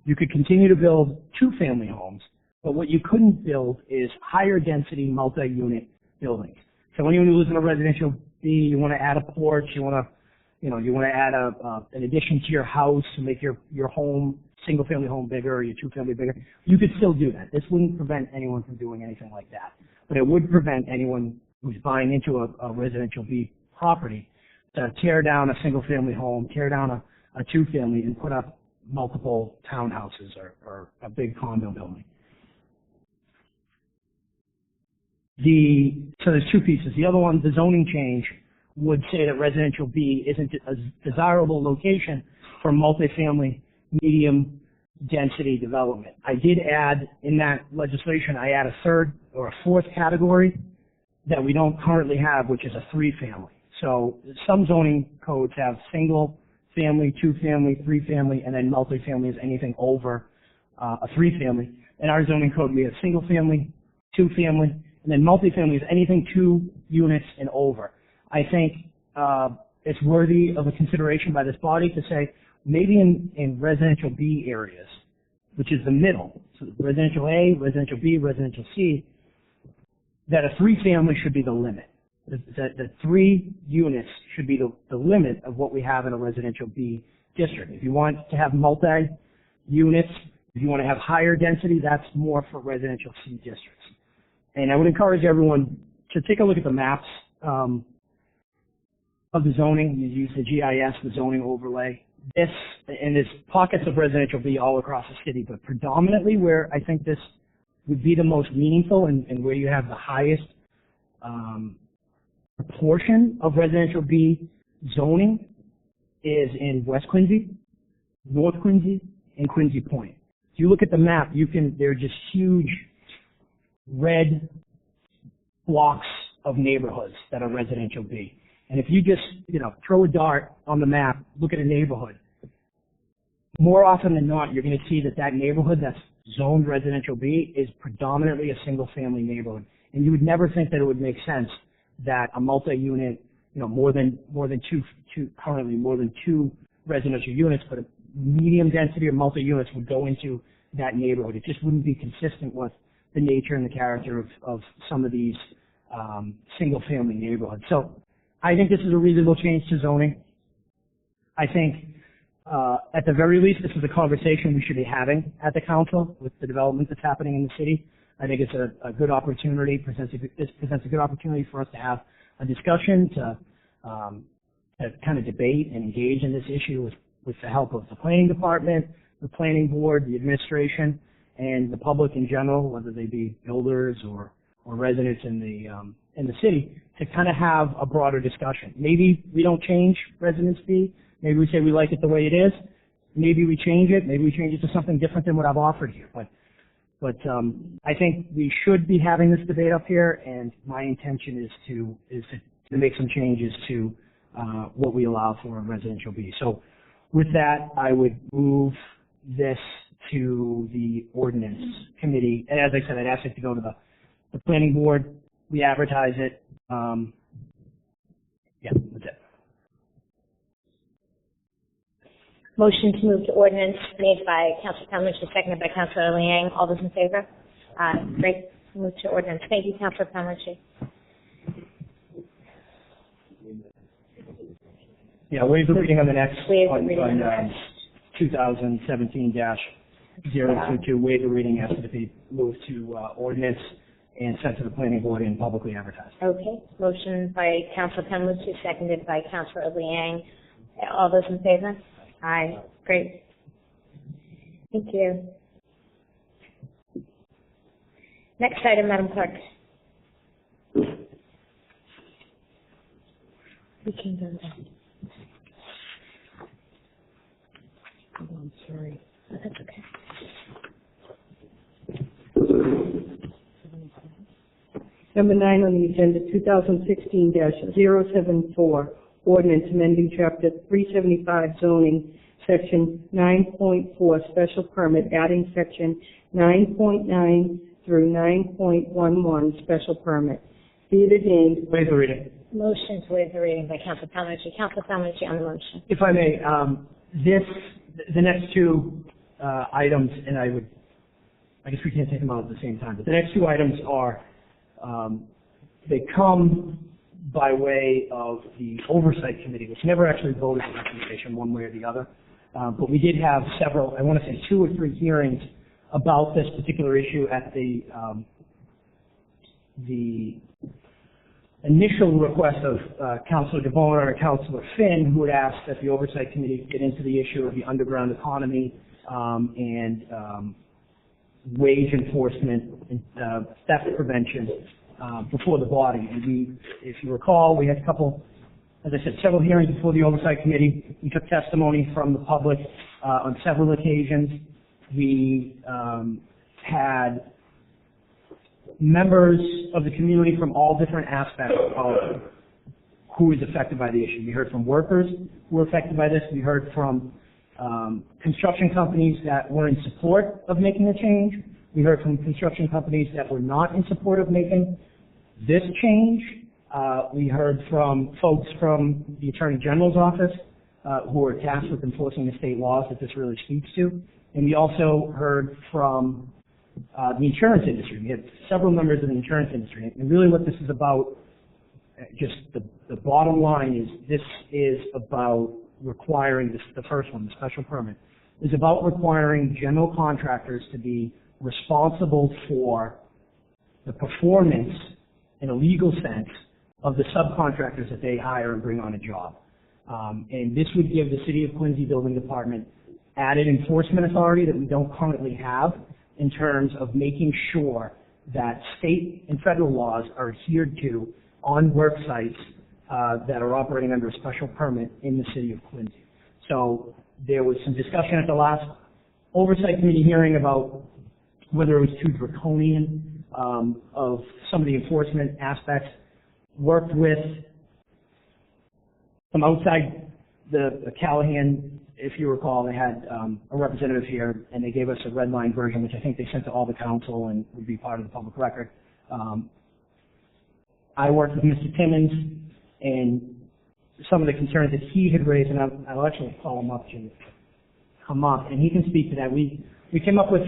You could continue to build two-family homes, but what you couldn't build is higher density multi-unit buildings. So anyone who lives in a residential B, you want to add a porch, you want to add an addition to your house to make your home, single-family home bigger or your two-family bigger, you could still do that. This wouldn't prevent anyone from doing anything like that. But it would prevent anyone who's buying into a residential B property to tear down a single-family home, tear down a two-family, and put up multiple townhouses or a big condo building. So there's two pieces. The other one, the zoning change, would say that residential B isn't a desirable location for multifamily medium density development. I did add in that legislation, I add a third or a fourth category that we don't currently have, which is a three-family. So some zoning codes have single family, two-family, three-family, and then multifamily is anything over a three-family. In our zoning code, we have single-family, two-family, and then multifamily is anything 2 units and over. I think it's worthy of a consideration by this body to say maybe in residential B areas, which is the middle, so residential A, residential B, residential C, that a three-family should be the limit. That the 3 units should be the limit of what we have in a residential B district. If you want to have multi-units, if you want to have higher density, that's more for residential C districts. And I would encourage everyone to take a look at the maps of the zoning. You use the GIS, the zoning overlay. And there's pockets of residential B all across the city, but predominantly where I think this would be the most meaningful and where you have the highest proportion of residential B zoning is in West Quincy, North Quincy, and Quincy Point. If you look at the map, they're just huge red blocks of neighborhoods that are residential B. And if you just, throw a dart on the map, look at a neighborhood, more often than not, you're going to see that neighborhood that's zoned residential B is predominantly a single-family neighborhood. And you would never think that it would make sense that a multi-unit, more than two residential units, but a medium density or multi-units would go into that neighborhood. It just wouldn't be consistent with the nature and the character of some of these single-family neighborhoods. So I think this is a reasonable change to zoning. I think at the very least, this is a conversation we should be having at the council with the development that's happening in the city. I think it's a good opportunity, this presents a good opportunity for us to have a discussion, to kind of debate and engage in this issue with the help of the planning department, the planning board, the administration, and the public in general, whether they be builders or residents in the city, to kind of have a broader discussion. Maybe we don't change Residence B. Maybe we say we like it the way it is. Maybe we change it. Maybe we change it to something different than what I've offered here. But I think we should be having this debate up here, and my intention is to make some changes to what we allow for in Residential B. So with that, I would move this to the ordinance committee. And as I said, I'd ask it to go to the planning board. We advertise it. Yeah, that's it. Motion to move to ordinance made by Councillor Palmucci, seconded by Councillor Liang. All those in favor? Great. Move to ordinance. Thank you, Councillor Palmucci. Yeah, waive the reading on the next, Waive the on, reading on the next. 2017-022, waive the reading, asked it to be moved to ordinance and sent to the planning board and publicly advertised. Okay. Motion by Councillor Palmucci, seconded by Councillor Liang. All those in favor? Aye. Great. Thank you. Next item, Madam Clerk. We can go there. Oh, I'm sorry. Oh, that's okay. Number 9 on the agenda, 2016-074, ordinance amending Chapter 375 zoning, Section 9.4 special permit, adding Section 9.9 through 9.11 special permit. Be it ordained. Waive the reading. Motion to waive the reading by Councillor Palmucci. Councillor Palmucci on the motion. If I may, the next two items, and I guess we can't take them out at the same time, but the next two items are, they come by way of the Oversight Committee, which never actually voted on recommendation one way or the other. But we did have several, I want to say 2 or 3 hearings about this particular issue at the initial request of Councillor DeVona and Councillor Finn, who had asked that the Oversight Committee get into the issue of the underground economy and wage enforcement and theft prevention before the body. And we, if you recall, we had a couple, as I said, several hearings before the Oversight Committee. We took testimony from the public on several occasions. We had members of the community from all different aspects of who is affected by the issue. We heard from workers who were affected by this. We heard from construction companies that were in support of making a change. We heard from construction companies that were not in support of making this change. We heard from folks from the Attorney General's office who are tasked with enforcing the state laws that this really speaks to. And we also heard from the insurance industry. We had several members of the insurance industry. And really what this is about, just the bottom line is, this is about requiring, the first one, the special permit, is about requiring general contractors to be responsible for the performance, in a legal sense, of the subcontractors that they hire and bring on a job. And this would give the City of Quincy Building Department added enforcement authority that we don't currently have in terms of making sure that state and federal laws are adhered to on work sites that are operating under a special permit in the City of Quincy. So there was some discussion at the last Oversight Committee hearing about whether it was too draconian of some of the enforcement aspects. Worked with some outside the Callahan, if you recall, they had a representative here, and they gave us a red line version, which I think they sent to all the council and would be part of the public record. I worked with Mr. Timmons, and some of the concerns that he had raised, and I'll actually call him up to come up, and he can speak to that. We came up with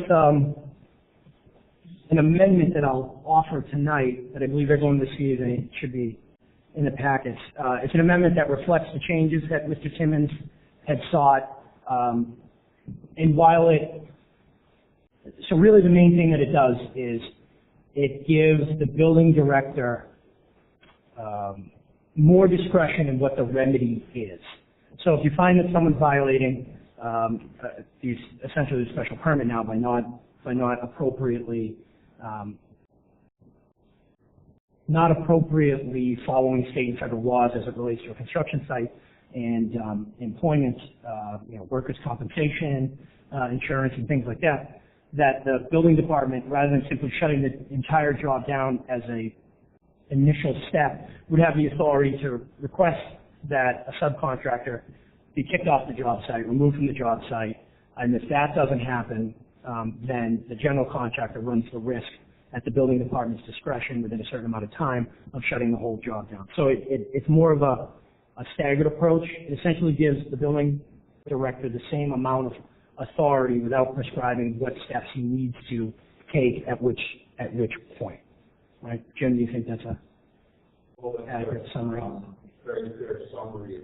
an amendment that I'll offer tonight that I believe everyone received, and it should be in the packets. It's an amendment that reflects the changes that Mr. Timmons had sought, and while so really the main thing that it does is it gives the building director more discretion in what the remedy is. So if you find that someone's violating essentially the special permit now by not appropriately following state and federal laws as it relates to a construction site and employment, workers' compensation, insurance, and things like that, that the building department, rather than simply shutting the entire job down as a initial step, would have the authority to request that a subcontractor be kicked off the job site, removed from the job site, and if that doesn't happen, then the general contractor runs the risk at the building department's discretion within a certain amount of time of shutting the whole job down. So it's more of a staggered approach. It essentially gives the building director the same amount of authority without prescribing what steps he needs to take at which at which point, right? Jim, do you think that's a accurate summary? Very fair summary of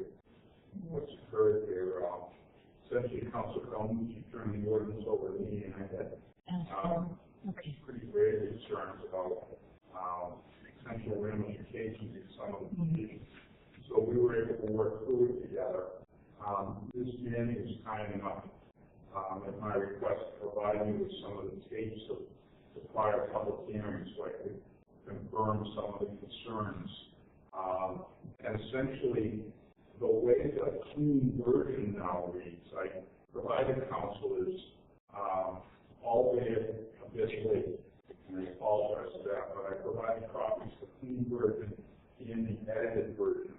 what's occurred here. Essentially, Councillor Palmucci turned the ordinance over to me, and I had pretty grave concerns about potential ramifications of some of the provisions. So we were able to work through it together. This man is kind enough, at my request, to provide me with some of the tapes of the prior public hearings so I could confirm some of the concerns. And essentially, the way the clean version now reads, I provided councilors, albeit a bit late, and I apologize for that, but I provided copies of the clean version and the edited version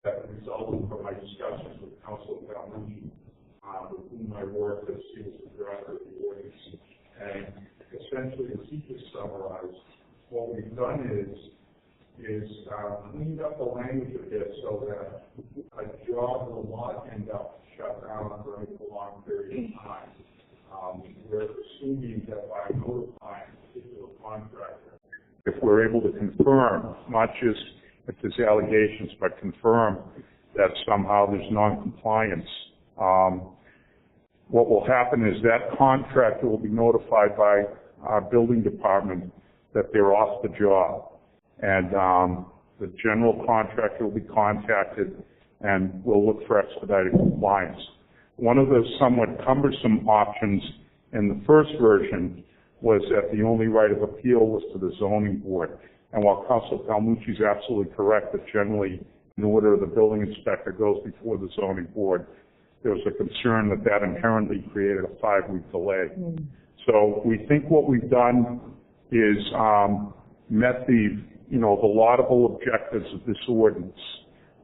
that resulted from my discussions with Councillor Palmucci, with whom I worked as he was the director of the ordinance. And essentially, as he just summarized, what we've done is cleaned up the language a bit so that a job will not end up shut down for any prolonged period of time. We're assuming that by notifying a particular contractor, if we're able to confirm, not just if there's allegations, but confirm that somehow there's non-compliance, what will happen is that contractor will be notified by our building department that they're off the job. And the general contractor will be contacted and will look for expedited compliance. One of the somewhat cumbersome options in the first version was that the only right of appeal was to the zoning board. And while Councilor Palmucci is absolutely correct that generally an order of the building inspector goes before the zoning board, there was a concern that that inherently created a 5-week delay. So we think what we've done is met the laudable objectives of this ordinance,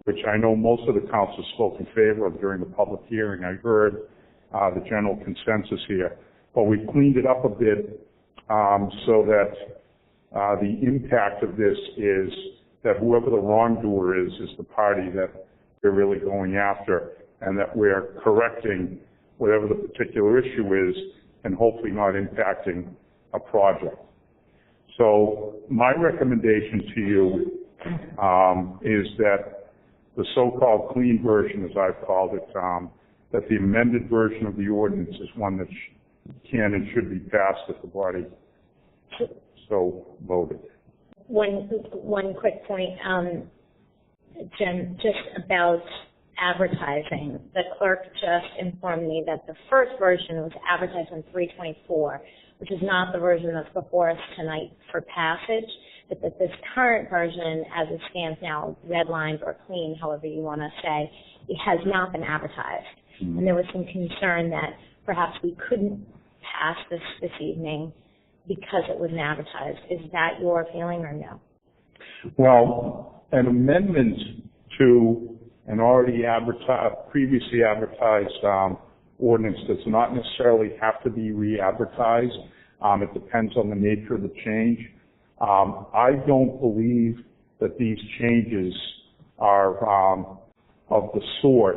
which I know most of the council spoke in favor of during the public hearing. I heard the general consensus here. But we cleaned it up a bit so that the impact of this is that whoever the wrongdoer is the party that we're really going after, and that we're correcting whatever the particular issue is and hopefully not impacting a project. So my recommendation to you is that the so-called clean version, as I've called it, that the amended version of the ordinance is one that can and should be passed if the body so voted. One quick point, Jim, just about advertising. The clerk just informed me that the first version was advertised on 3/24, which is not the version that's before us tonight for passage, but that this current version, as it stands now, redlined or clean, however you want to say, it has not been advertised. And there was some concern that perhaps we couldn't pass this evening because it wasn't advertised. Is that your feeling or no? Well, an amendment to an already previously advertised ordinance does not necessarily have to be re-advertised. It depends on the nature of the change. I don't believe that these changes are of the sort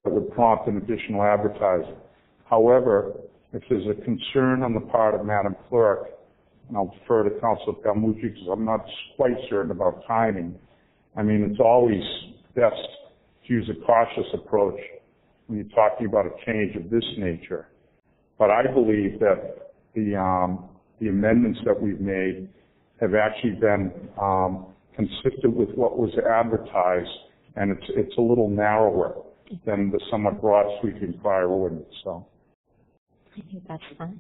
that would prompt an additional advertising. However, if there's a concern on the part of Madam Clerk, and I'll defer to Councilor Palmucci because I'm not quite certain about timing. I mean, it's always best to use a cautious approach when you're talking about a change of this nature. But I believe that the amendments that we've made have actually been consistent with what was advertised, and it's a little narrower than the somewhat broad sweeping prior ordinance. So I think that's fine.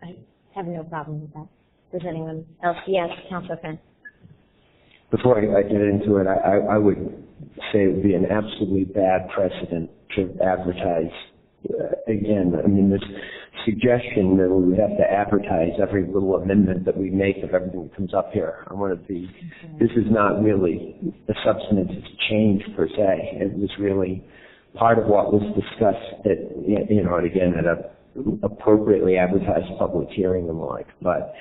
I have no problem with that. Does anyone else? Yes, Councilor Finn. Before I get into it, I would say it would be an absolutely bad precedent to advertise. Again, I mean, this suggestion that we would have to advertise every little amendment that we make of everything that comes up here. This is not really a substantive change per se. It was really part of what was discussed at, and again, at a appropriately advertised public hearing and the like. But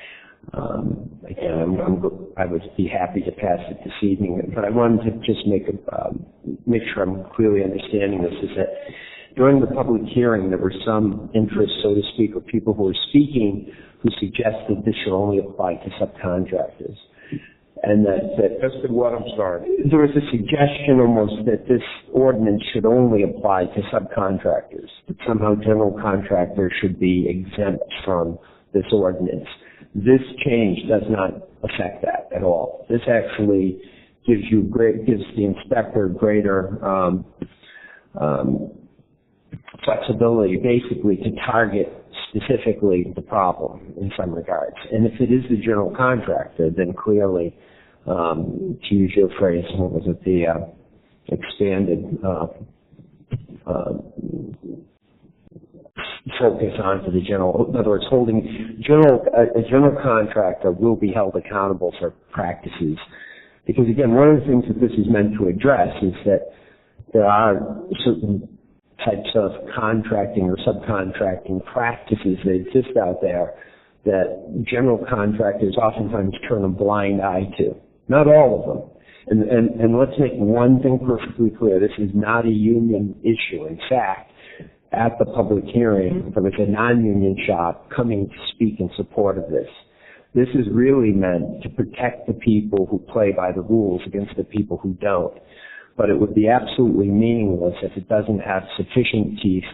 again, I would be happy to pass it this evening. But I wanted to just make sure I'm clearly understanding this, is that during the public hearing, there was some interest, so to speak, of people who were speaking who suggested this should only apply to subcontractors. And that As to what, I'm sorry? There was a suggestion almost that this ordinance should only apply to subcontractors, that somehow general contractors should be exempt from this ordinance. This change does not affect that at all. This actually gives the inspector greater flexibility, basically, to target specifically the problem in some regards. And if it is the general contractor, then clearly, to use your phrase, what was it, the expanded focus onto the general, in other words, a general contractor will be held accountable for practices. Because again, one of the things that this is meant to address is that there are certain types of contracting or subcontracting practices that exist out there that general contractors oftentimes turn a blind eye to. Not all of them. And let's make one thing perfectly clear. This is not a union issue. In fact, at the public hearing, there was a non-union shop coming to speak in support of this. This is really meant to protect the people who play by the rules against the people who don't. But it would be absolutely meaningless if it doesn't have sufficient teeth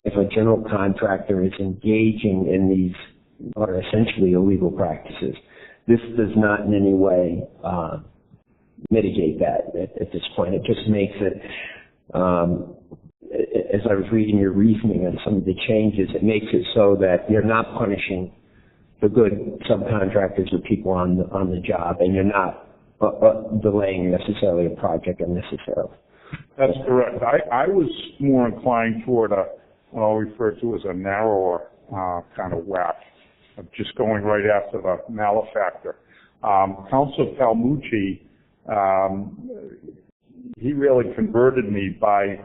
if a general contractor is engaging in these, what are essentially illegal practices. This does not in any way mitigate that at this point. It just makes it, as I was reading your reasoning on some of the changes, it makes it so that you're not punishing the good subcontractors or people on the job, and you're not delaying necessarily a project unnecessarily. That's correct. I was more inclined toward what I'll refer to as a narrower kind of whack, of just going right after the malefactor. Councillor Palmucci, he really converted me by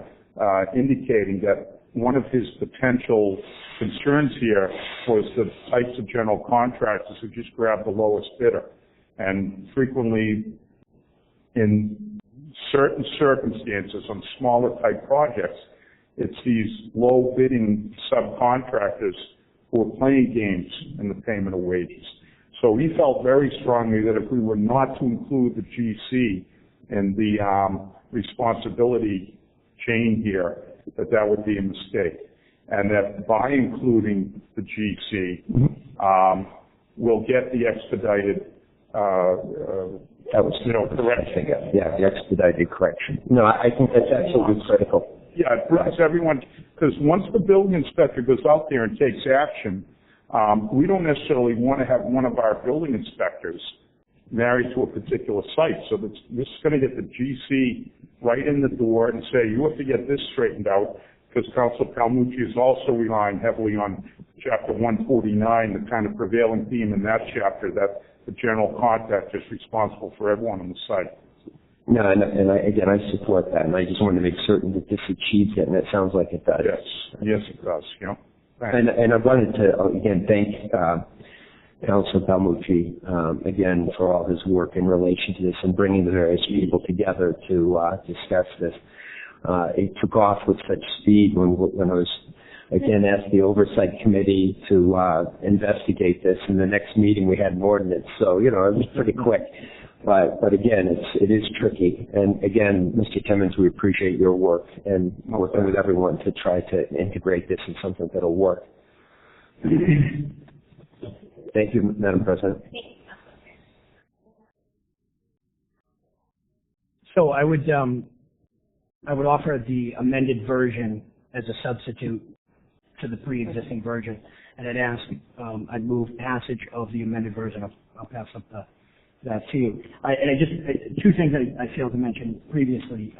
indicating that one of his potential concerns here was the types of general contractors who just grab the lowest bidder. And frequently, in certain circumstances, on smaller type projects, it's these low bidding subcontractors who are playing games in the payment of wages. So he felt very strongly that if we were not to include the GC in the responsibility chain here, that would be a mistake. And that by including the GC, we'll get the expedited that was correction. Yeah, the expedited correction. No, I think that's absolutely critical. Yeah, it brings everyone, because once the building inspector goes out there and takes action, we don't necessarily want to have one of our building inspectors married to a particular site. So this is going to get the GC right in the door and say, you have to get this straightened out, because Councillor Palmucci is also relying heavily on Chapter 149, the kind of prevailing theme in that chapter, that the general contractor is responsible for everyone on the site. No, and I support that, and I just wanted to make certain that this achieves it, and it sounds like it does. Yes, it does. Yeah. And I wanted to again thank Councillor Palmucci again for all his work in relation to this and bringing the various people together to discuss this. It took off with such speed when I was again asked the Oversight Committee to investigate this. In the next meeting we had an ordinance, so it was pretty quick. But again, it is tricky. And again, Mr. Timmons, we appreciate your work and working with everyone to try to integrate this in something that'll work. Thank you, Madam President. So I would offer the amended version as a substitute to the pre-existing version, and I'd move passage of the amended version. I'll pass up that to you. Two things I failed to mention previously.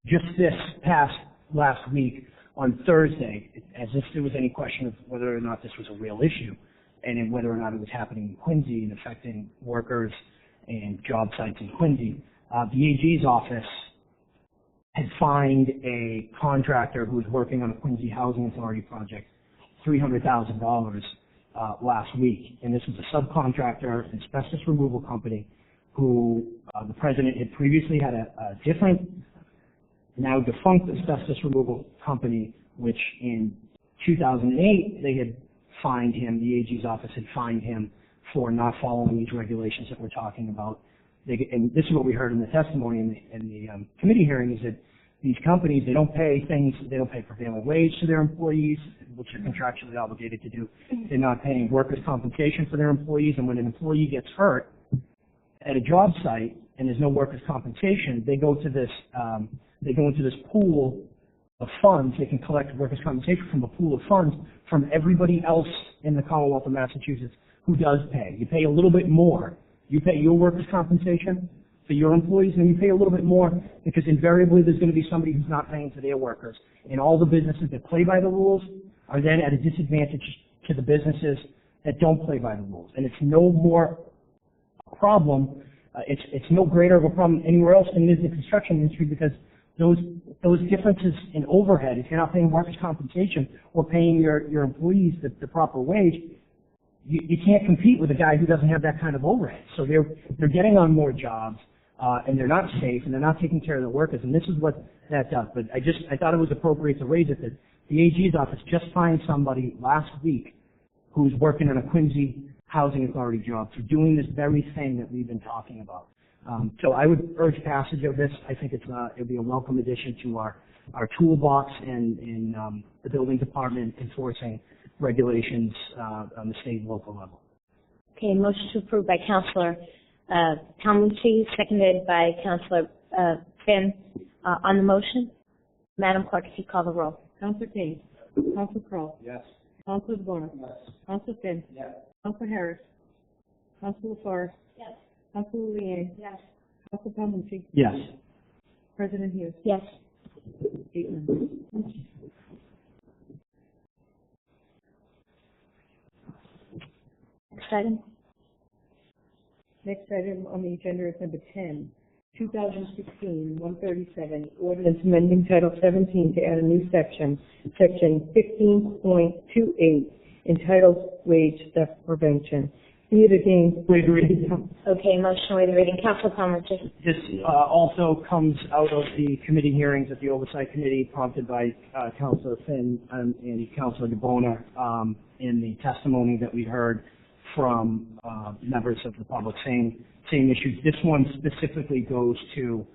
Just this past last week on Thursday, as if there was any question of whether or not this was a real issue, and whether or not it was happening in Quincy and affecting workers and job sites in Quincy, the AG's office had fined a contractor who was working on a Quincy Housing Authority project $300,000 last week. And this was a subcontractor, an asbestos removal company, who the president had previously had a different now defunct asbestos removal company, which in 2008 they had fined him, the AG's office had fined him for not following these regulations that we're talking about. And this is what we heard in the testimony in the committee hearing, is that these companies, they don't pay prevailing wage to their employees, which they're contractually obligated to do. They're not paying workers' compensation for their employees, and when an employee gets hurt at a job site and there's no workers' compensation, they go into this pool of funds. They can collect workers' compensation from a pool of funds from everybody else in the Commonwealth of Massachusetts who does pay. You pay a little bit more. You pay your workers' compensation for your employees, and you pay a little bit more because invariably there's going to be somebody who's not paying to their workers. And all the businesses that play by the rules are then at a disadvantage to the businesses that don't play by the rules. And it's no more a problem, it's no greater of a problem anywhere else than it is in the construction industry, because those differences in overhead, if you're not paying workers' compensation or paying your employees the proper wage, you can't compete with a guy who doesn't have that kind of overhead. So they're getting on more jobs, and they're not safe, and they're not taking care of their workers, and this is what that does. But I thought it was appropriate to raise it, that the AG's office just fined somebody last week who's working in a Quincy Housing Authority job for doing this very thing that we've been talking about. So I would urge passage of this. I think it'll be a welcome addition to our toolbox in the building department enforcing regulations on the state and local level. Okay, motion to approve by Councillor Palmucci, seconded by Councillor Finn. On the motion, Madam Clerk, if you call the roll. Councillor King. Councillor Kroll. Yes. Councillor DeBona. Yes. Councillor Finn. Yes. Councillor Harris. Councillor Laforest. Yes. Councillor Liang. Yes. Councillor Palmucci. Yes. President Hughes. Yes. 8 members. Next item. Next item on the agenda is number 10, 2016-137, ordinance amending Title 17 to add a new section, Section 15.28, entitled Wage Theft Prevention. Be it again. Waive the reading. Okay, motion to waive the reading. Councillor Palmucci. This also comes out of the committee hearings at the Oversight Committee, prompted by Councillor Finn and Councillor DeBona, in the testimony that we heard from members of the public, same issues. This one specifically goes to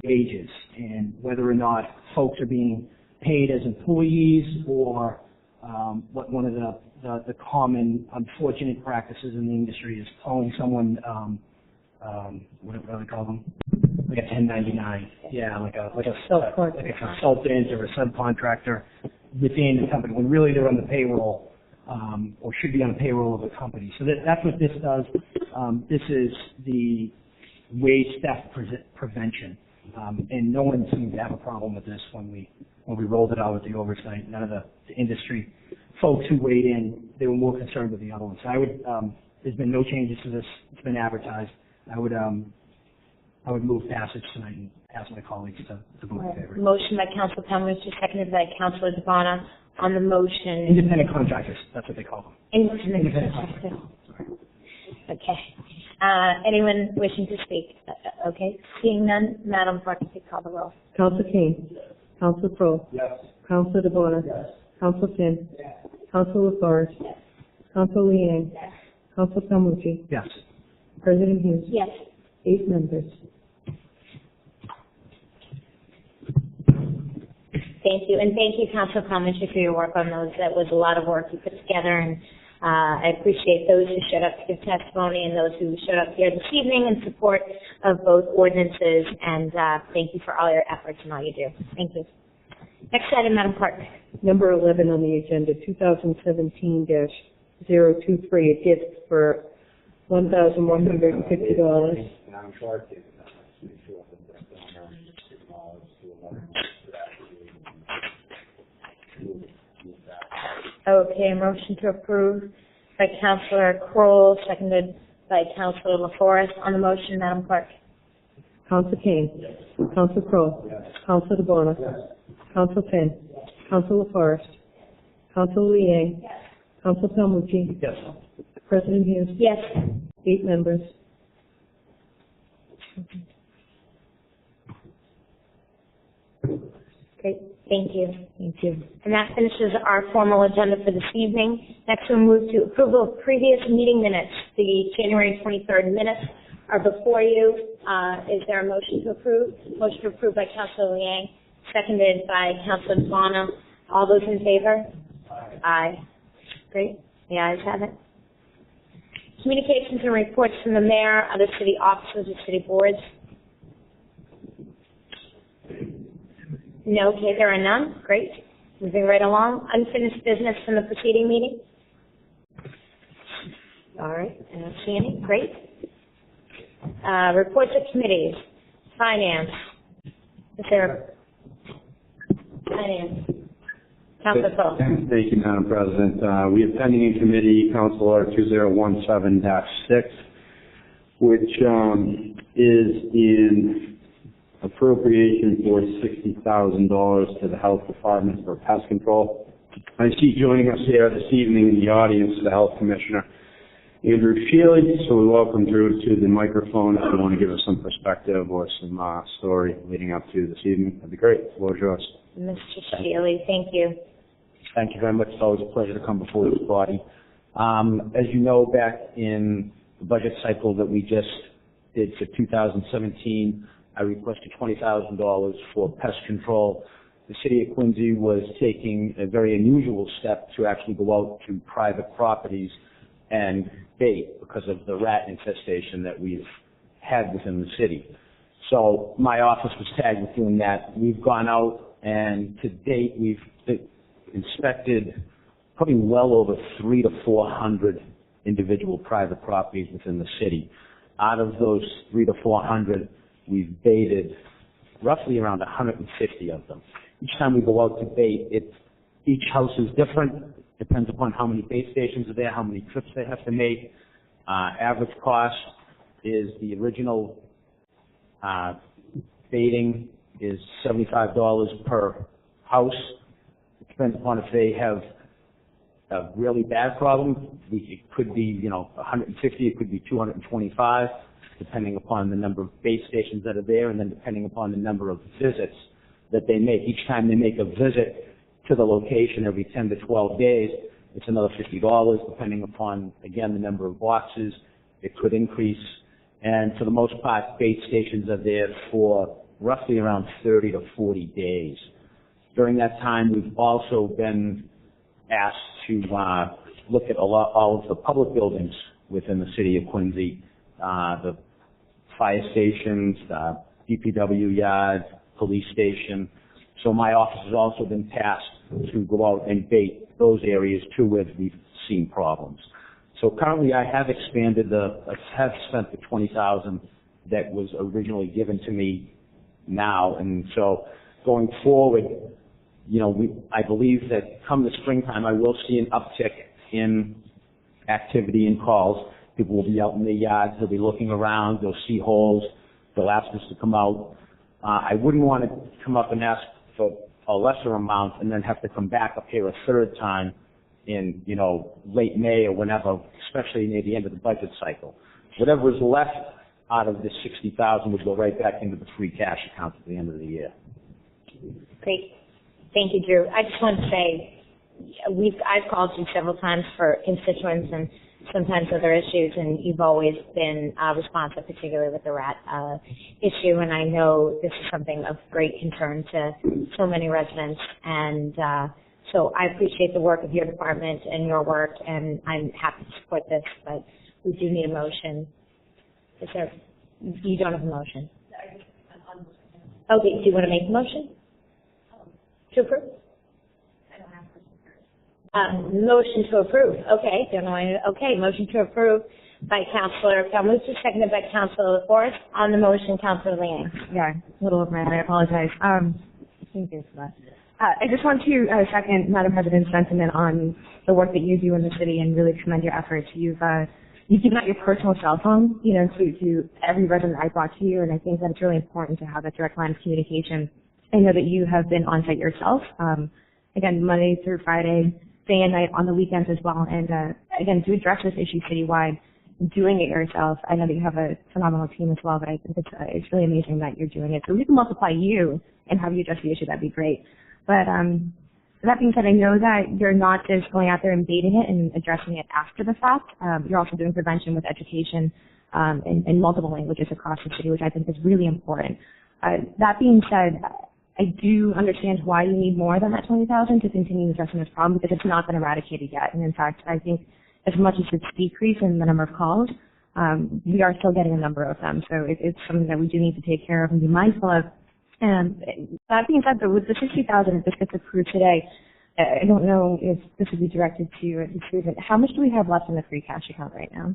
wages and whether or not folks are being paid as employees, or what one of the common unfortunate practices in the industry is calling someone what do they call them? Like a 1099. Yeah, like a consultant or a subcontractor within the company, when really they're on the payroll. Or should be on the payroll of a company. So that's what this does. This is the wage theft prevention, and no one seemed to have a problem with this when we rolled it out with the oversight. None of the industry folks who weighed in, they were more concerned with the other ones. So there's been no changes to this. It's been advertised. I would move passage tonight and ask my colleagues to vote in favor. Motion by Councillor Palmucci, seconded by Councillor DeBona. On the motion. Independent contractors, that's what they call them. Independent contractors. Okay. Anyone wishing to speak? Okay. Seeing none, Madam Clerk, if you call the roll. Councillor King. Councillor Kroll. Yes. Councillor DeBona. Yes. Councillor Finn. Yes. Councillor Laforest. Yes. Councillor Liang. Yes. Councillor Palmucci. Yes. President Hughes. Yes. 8 members. Thank you. And thank you, Councillor Palmucci, for your work on those. That was a lot of work you put together, and I appreciate those who showed up to give testimony and those who showed up here this evening in support of both ordinances, and thank you for all your efforts and all you do. Thank you. Next item, Madam Clerk. Number 11 on the agenda, 2017-023, a gift for $1,150. Okay, motion to approve by Councillor Kroll, seconded by Councillor Laforest. On the motion, Madam Clerk. Councillor King. Yes. Councillor Kroll. Yes. Councillor DeBona. Yes. Councillor Finn. Yes. Councillor Laforest. Councillor Liang. Yes. Councillor Palmucci. Yes. President Hughes. Yes. 8 members. Great, thank you. Thank you. And that finishes our formal agenda for this evening. Next we'll move to approval of previous meeting minutes. The January 23rd minutes are before you. Is there a motion to approve? Motion to approve by Councillor Liang, seconded by Councillor Bono. All those in favor? Aye. Aye. Great, the ayes have it. Communications and reports from the mayor, other city officers, or city boards. No, okay, there are none. Great. Moving right along. Unfinished business from the preceding meeting. All right, I don't see any. Great. Reports of committees. Finance. Is there finance? Councilor Paul. Thank you, Madam President. We have pending in committee Council Order 2017-6, which is in appropriation for $60,000 to the Health Department for pest control. I see joining us here this evening in the audience the Health Commissioner, Andrew Shealy. So we welcome Drew to the microphone if you want to give us some perspective or some story leading up to this evening. That'd be great. The floor is yours. Mr. Shealy, thank you. Thank you very much. It's always a pleasure to come before this body. As you know, back in the budget cycle that we just did for 2017, I requested $20,000 for pest control. The city of Quincy was taking a very unusual step to actually go out to private properties and bait because of the rat infestation that we've had within the city. So my office was tagged with doing that. We've gone out and to date we've inspected probably well over 300 to 400 individual private properties within the city. Out of those 300 to 400, we've baited roughly around 150 of them. Each time we go out to bait, each house is different. Depends upon how many bait stations are there, how many trips they have to make. Average cost is the original baiting is $75 per house. It depends upon if they have a really bad problem. It could be, 150. It could be 225. Depending upon the number of base stations that are there, and then depending upon the number of visits that they make. Each time they make a visit to the location every 10 to 12 days, it's another $50, depending upon, again, the number of boxes. It could increase. And for the most part, base stations are there for roughly around 30 to 40 days. During that time, we've also been asked to look at all of the public buildings within the city of Quincy, the fire stations, DPW yard, police station. So my office has also been tasked to go out and bait those areas too where we've seen problems. So currently I have expanded I have spent the $20,000 that was originally given to me now. And so going forward, I believe that come the springtime I will see an uptick in activity and calls. People will be out in their yards, they'll be looking around, they'll see holes, they'll ask us to come out. I wouldn't want to come up and ask for a lesser amount and then have to come back up here a third time in, late May or whenever, especially near the end of the budget cycle. Whatever is left out of this $60,000 would go right back into the free cash account at the end of the year. Great. Thank you, Drew. I just want to say, I've called you several times for constituents and sometimes other issues, and you've always been responsive, particularly with the rat issue, and I know this is something of great concern to so many residents, and so I appreciate the work of your department and your work, and I'm happy to support this, but we do need a motion. You don't have a motion? Okay, do you want to make a motion? To approve? Motion to approve. Okay, motion to approve by Councillor Palmucci, seconded by Councillor Laforest. On the motion, Councillor Liang. Yeah, a little over my head. I apologize. Thank you for that. I just want to second Madam President's sentiment on the work that you do in the city and really commend your efforts. You've given out your personal cell phone, to every resident I brought to you, and I think that it's really important to have that direct line of communication. I know that you have been on site yourself, again, Monday through Friday, day and night on the weekends as well. And again, to address this issue citywide, doing it yourself. I know that you have a phenomenal team as well, but I think it's really amazing that you're doing it. So if we can multiply you and have you address the issue, that'd be great. But that being said, I know that you're not just going out there and baiting it and addressing it after the fact. You're also doing prevention with education in multiple languages across the city, which I think is really important. That being said, I do understand why you need more than that 20,000 to continue addressing this problem, because it's not been eradicated yet. And in fact, I think as much as it's decreased in the number of calls, we are still getting a number of them. So it's something that we do need to take care of and be mindful of. And that being said, though, with the 60,000, if this gets approved today, I don't know if this would be directed to you. How much do we have left in the free cash account right now?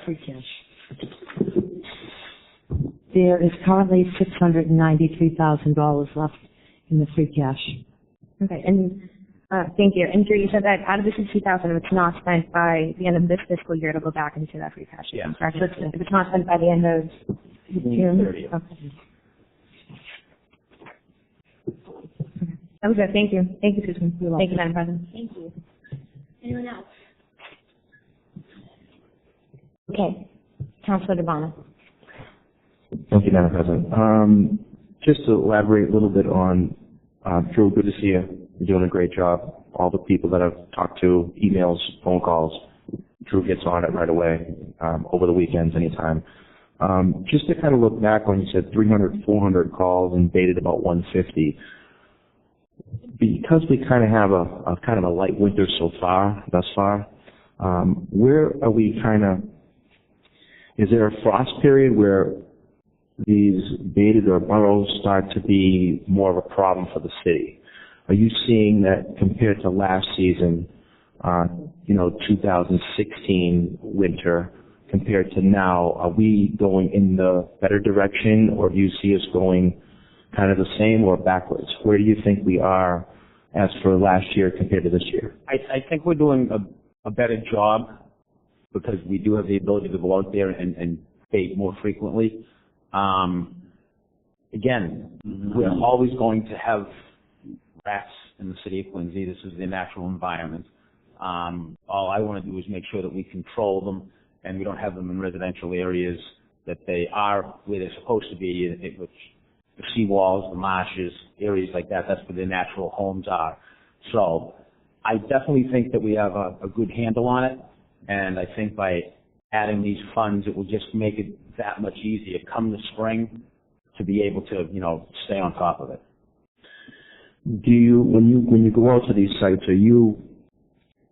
Free cash. There is currently $693,000 left in the free cash. Okay, and thank you. And Drew, you said that out of the 60,000, if it's not spent by the end of this fiscal year, it'll go back into that free cash. Yeah. Correct? So if it's not spent by the end of June. 30th. Okay. That was it. Thank you. Thank you, Susan. Thank you, Madam President. Thank you. Anyone else? Okay. Councilor DeBona. Thank you, Madam President. Just to elaborate a little bit on, Drew, good to see you. You're doing a great job. All the people that I've talked to, emails, phone calls, Drew gets on it right away, over the weekends, anytime. Just to kind of look back on, you said 300, 400 calls and baited about 150. Because we kind of have a kind of a light winter thus far, where are we is there a frost period where these baited or burrows start to be more of a problem for the city? Are you seeing that compared to last season, 2016 winter, compared to now, are we going in the better direction, or do you see us going kind of the same or backwards? Where do you think we are as for last year compared to this year? I think we're doing a better job because we do have the ability to go out there and bait more frequently. Again, we're always going to have rats in the city of Quincy. This is the natural environment. All I want to do is make sure that we control them and we don't have them in residential areas, that they are where they're supposed to be, which the seawalls, the marshes, areas like that. That's where their natural homes are. So I definitely think that we have a good handle on it, and I think by adding these funds, it will just make it that much easier come the spring to be able to, stay on top of it. Do you, when you go out to these sites, are you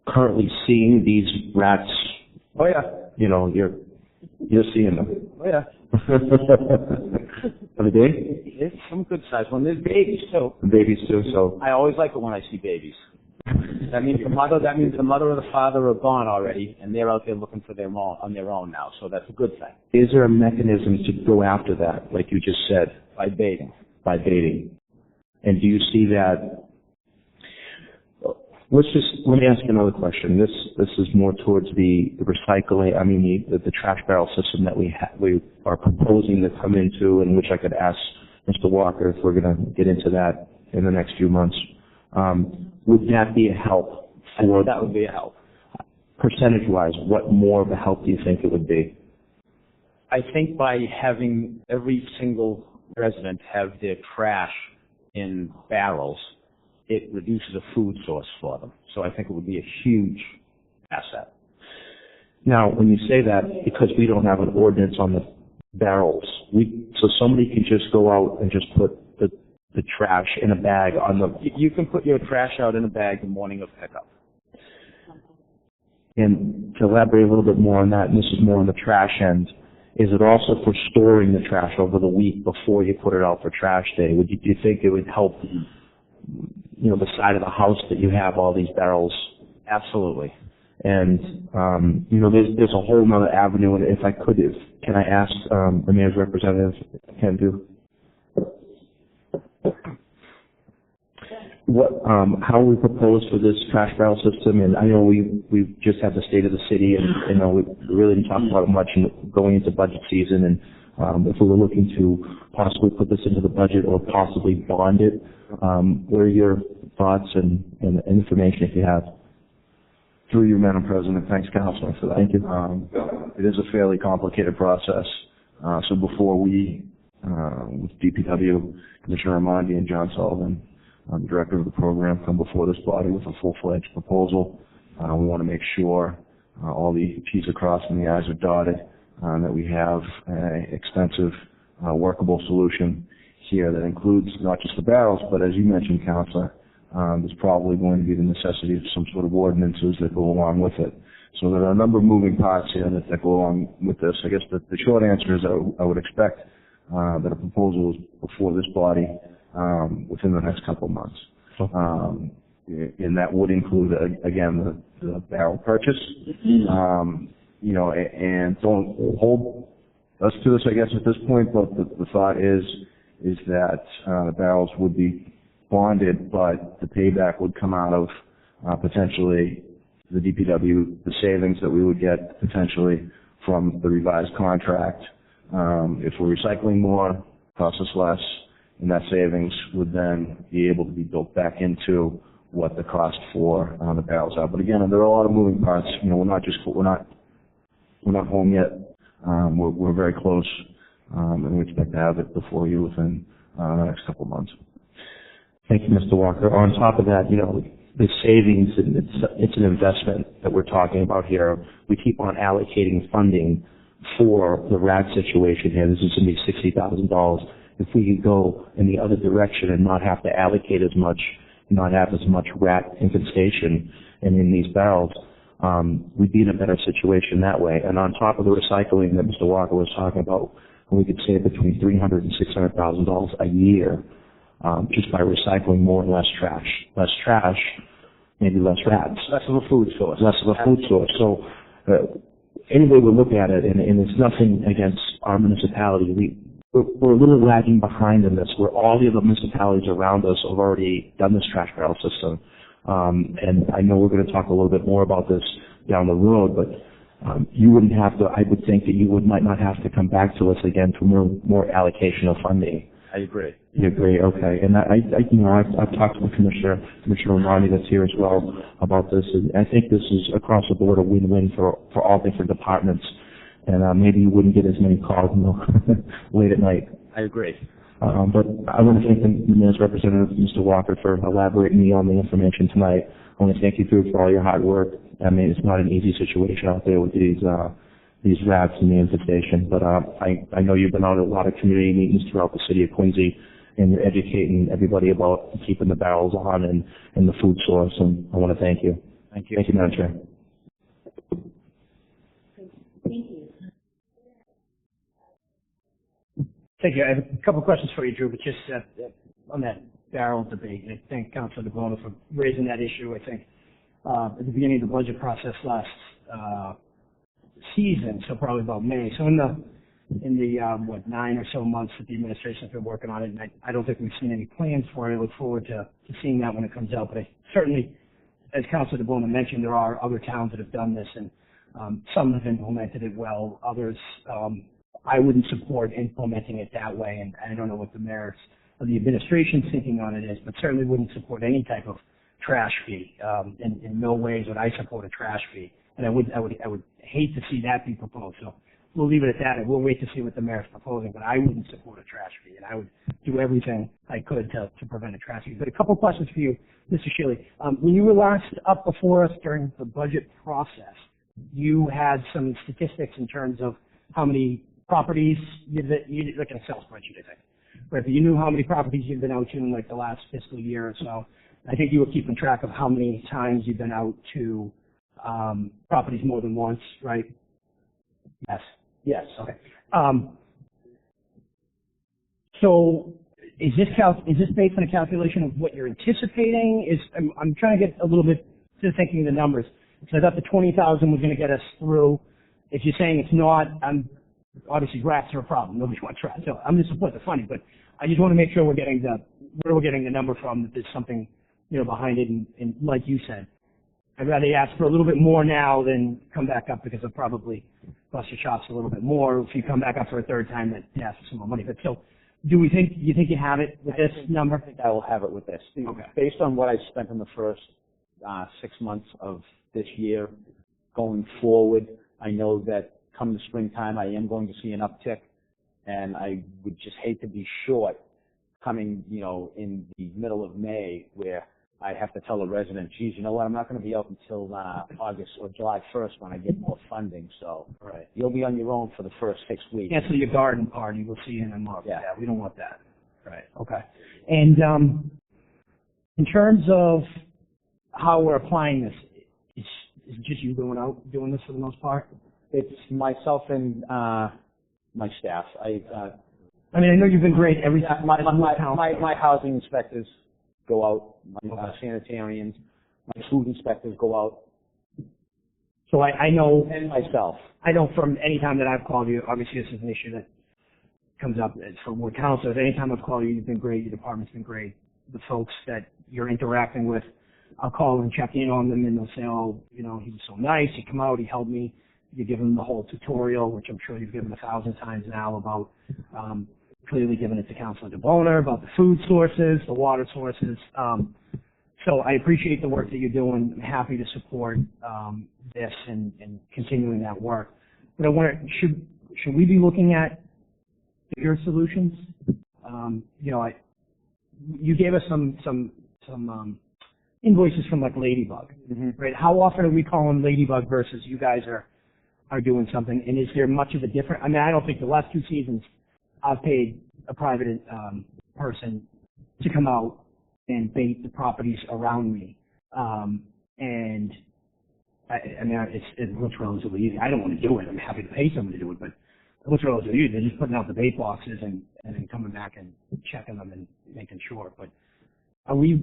currently seeing these rats? Oh yeah. You're seeing them. Oh yeah. Every day? There's some good sized ones. There's babies too. Babies too. So I always like it when I see babies. That means the mother or the father are gone already, and they're out there looking for their own on their own now. So that's a good thing. Is there a mechanism to go after that, like you just said? By baiting. By baiting. And do you see that? Let me ask you another question. This is more towards the recycling. The trash barrel system that we are proposing to come into, and which I could ask Mr. Walker if we're going to get into that in the next few months. Would that be a help? That would be a help. Percentage-wise, what more of a help do you think it would be? I think by having every single resident have their trash in barrels, it reduces a food source for them. So I think it would be a huge asset. Now, when you say that, because we don't have an ordinance on the barrels, so somebody can just go out and just put the trash in a bag on the... You can put your trash out in a bag the morning of pickup. And to elaborate a little bit more on that, and this is more on the trash end, is it also for storing the trash over the week before you put it out for trash day? Do you think it would help, the side of the house that you have all these barrels? Absolutely. And, there's a whole other avenue, and if I could, can I ask the mayor's representative, can do? How we propose for this trash barrel system, and I know we just had the state of the city, and we really didn't talk about it much going into budget season, and if we were looking to possibly put this into the budget or possibly bond it, what are your thoughts and information if you have? Through you, Madam President. Thanks, Councilor, for that. Thank you. It is a fairly complicated process. So before we, with DPW, Commissioner Ramondi and John Sullivan, the director of the program, come before this body with a full-fledged proposal, we want to make sure all the T's are crossed and the I's are dotted, that we have an extensive, workable solution here that includes not just the barrels, but as you mentioned, Councilor, there's probably going to be the necessity of some sort of ordinances that go along with it. So there are a number of moving parts here that go along with this. I guess the short answer is I would expect that a proposal is before this body within the next couple of months. And that would include, again, the barrel purchase. You know, and don't hold us to this, I guess, at this point, but the thought is that the barrels would be bonded, but the payback would come out of potentially the DPW, the savings that we would get potentially from the revised contract. If we're recycling more, costs us less, and that savings would then be able to be built back into what the cost for the barrels are. But again, there are a lot of moving parts. You know, we're not home yet. We're very close, and we expect to have it before you within the next couple of months. Thank you, Mr. Walker. On top of that, you know, the savings, it's an investment that we're talking about here. We keep on allocating funding for the RAD situation here. This is going to be $60,000. If we could go in the other direction and not have to allocate as much, not have as much RAD infestation and in these barrels, we'd be in a better situation that way. And on top of the recycling that Mr. Walker was talking about, we could save between $300,000 and $600,000 a year just by recycling more and less trash. Less trash, maybe less rats. Less of a food source. Less of a food source. So any way we look at it, and it's nothing against our municipality, we're a little lagging behind in this, where all the other municipalities around us have already done this trash barrel system. And I know we're going to talk a little bit more about this down the road, but you wouldn't have to, I would think that you might not have to come back to us again for more allocation of funding. I agree. You agree? Okay. And I've talked to the Commissioner Ramondi that's here as well about this, and I think this is across the board a win-win for all different departments. And maybe you wouldn't get as many calls late at night. I agree. But I want to thank the Mayor's representative, Mr. Walker, for elaborating me on the information tonight. I want to thank you, Drew, for all your hard work. I mean, it's not an easy situation out there with these rats and the infestation. But I know you've been on a lot of community meetings throughout the city of Quincy, and you're educating everybody about keeping the barrels on and the food source. And I want to thank you. Thank you. Thank you, Madam Chair. Thank you. Thank you. I have a couple of questions for you, Drew, but just on that barrel debate, and I thank Councilor DeBona for raising that issue. I think at the beginning of the budget process last season, so probably about May. So in the 9 or so months that the administration has been working on it, and I don't think we've seen any plans for it. I look forward to seeing that when it comes out. But I certainly, as Councilor DeBona mentioned, there are other towns that have done this, and some have implemented it well. Others, I wouldn't support implementing it that way, and I don't know what the mayor's or the administration's thinking on it is, but certainly wouldn't support any type of trash fee. In no ways would I support a trash fee, and I would hate to see that be proposed. So we'll leave it at that, and we'll wait to see what the mayor's proposing. But I wouldn't support a trash fee, and I would do everything I could to prevent a trash fee. But a couple of questions for you, Mr. Shealy. When you were last up before us during the budget process, you had some statistics in terms of how many properties you did like an Excel spreadsheet, I think. But you knew how many properties you've been out to in like the last fiscal year or so. I think you were keeping track of how many times you've been out to properties more than once, right? Yes. Yes. Okay. So is this based on a calculation of what you're anticipating? I'm trying to get a little bit to thinking the numbers. So I thought the 20,000 was going to get us through. If you're saying it's not, obviously rats are a problem. Nobody wants rats. So I'm going to support the funding, but I just want to make sure we're getting the number from, that there's something, behind it. And like you said, I'd rather ask for a little bit more now than come back up, because I'll probably bust your chops a little bit more if you come back up for a third time that ask for some more money. But so, do you think you have it with this number? I think I will have it with this. Okay. Based on what I spent in the first 6 months of this year. Going forward, I know that come the springtime, I am going to see an uptick, and I would just hate to be short coming, in the middle of May, where I have to tell a resident, geez, you know what, I'm not going to be out until August or July 1st when I get more funding, so you'll be on your own for the first 6 weeks. Cancel your garden party, we'll see you in a month. Yeah, we don't want that. Right. Okay. And in terms of how we're applying this, is it just you going out doing this for the most part? It's myself and my staff. I know you've been great every time. My housing inspectors go out, my sanitarians, my food inspectors go out. So I know, and myself. I know from any time that I've called you, obviously this is an issue that comes up for more councilors. Anytime I've called you, you've been great, your department's been great. The folks that you're interacting with, I'll call and check in on them, and they'll say, oh, he was so nice, he come out, he helped me. You give them the whole tutorial, which I'm sure you've given 1,000 times now, about clearly giving it to Councilor DeBoner, about the food sources, the water sources. So I appreciate the work that you're doing. I'm happy to support this and continuing that work. But I wonder, should we be looking at your solutions? You gave us some invoices from like Ladybug, right? How often are we calling Ladybug versus you guys are doing something? And is there much of a difference? I don't think the last 2 seasons I've paid a private person to come out and bait the properties around me. And it looks relatively easy. I don't want to do it. I'm happy to pay someone to do it, but it looks relatively easy. They're just putting out the bait boxes and then coming back and checking them and making sure. But are we,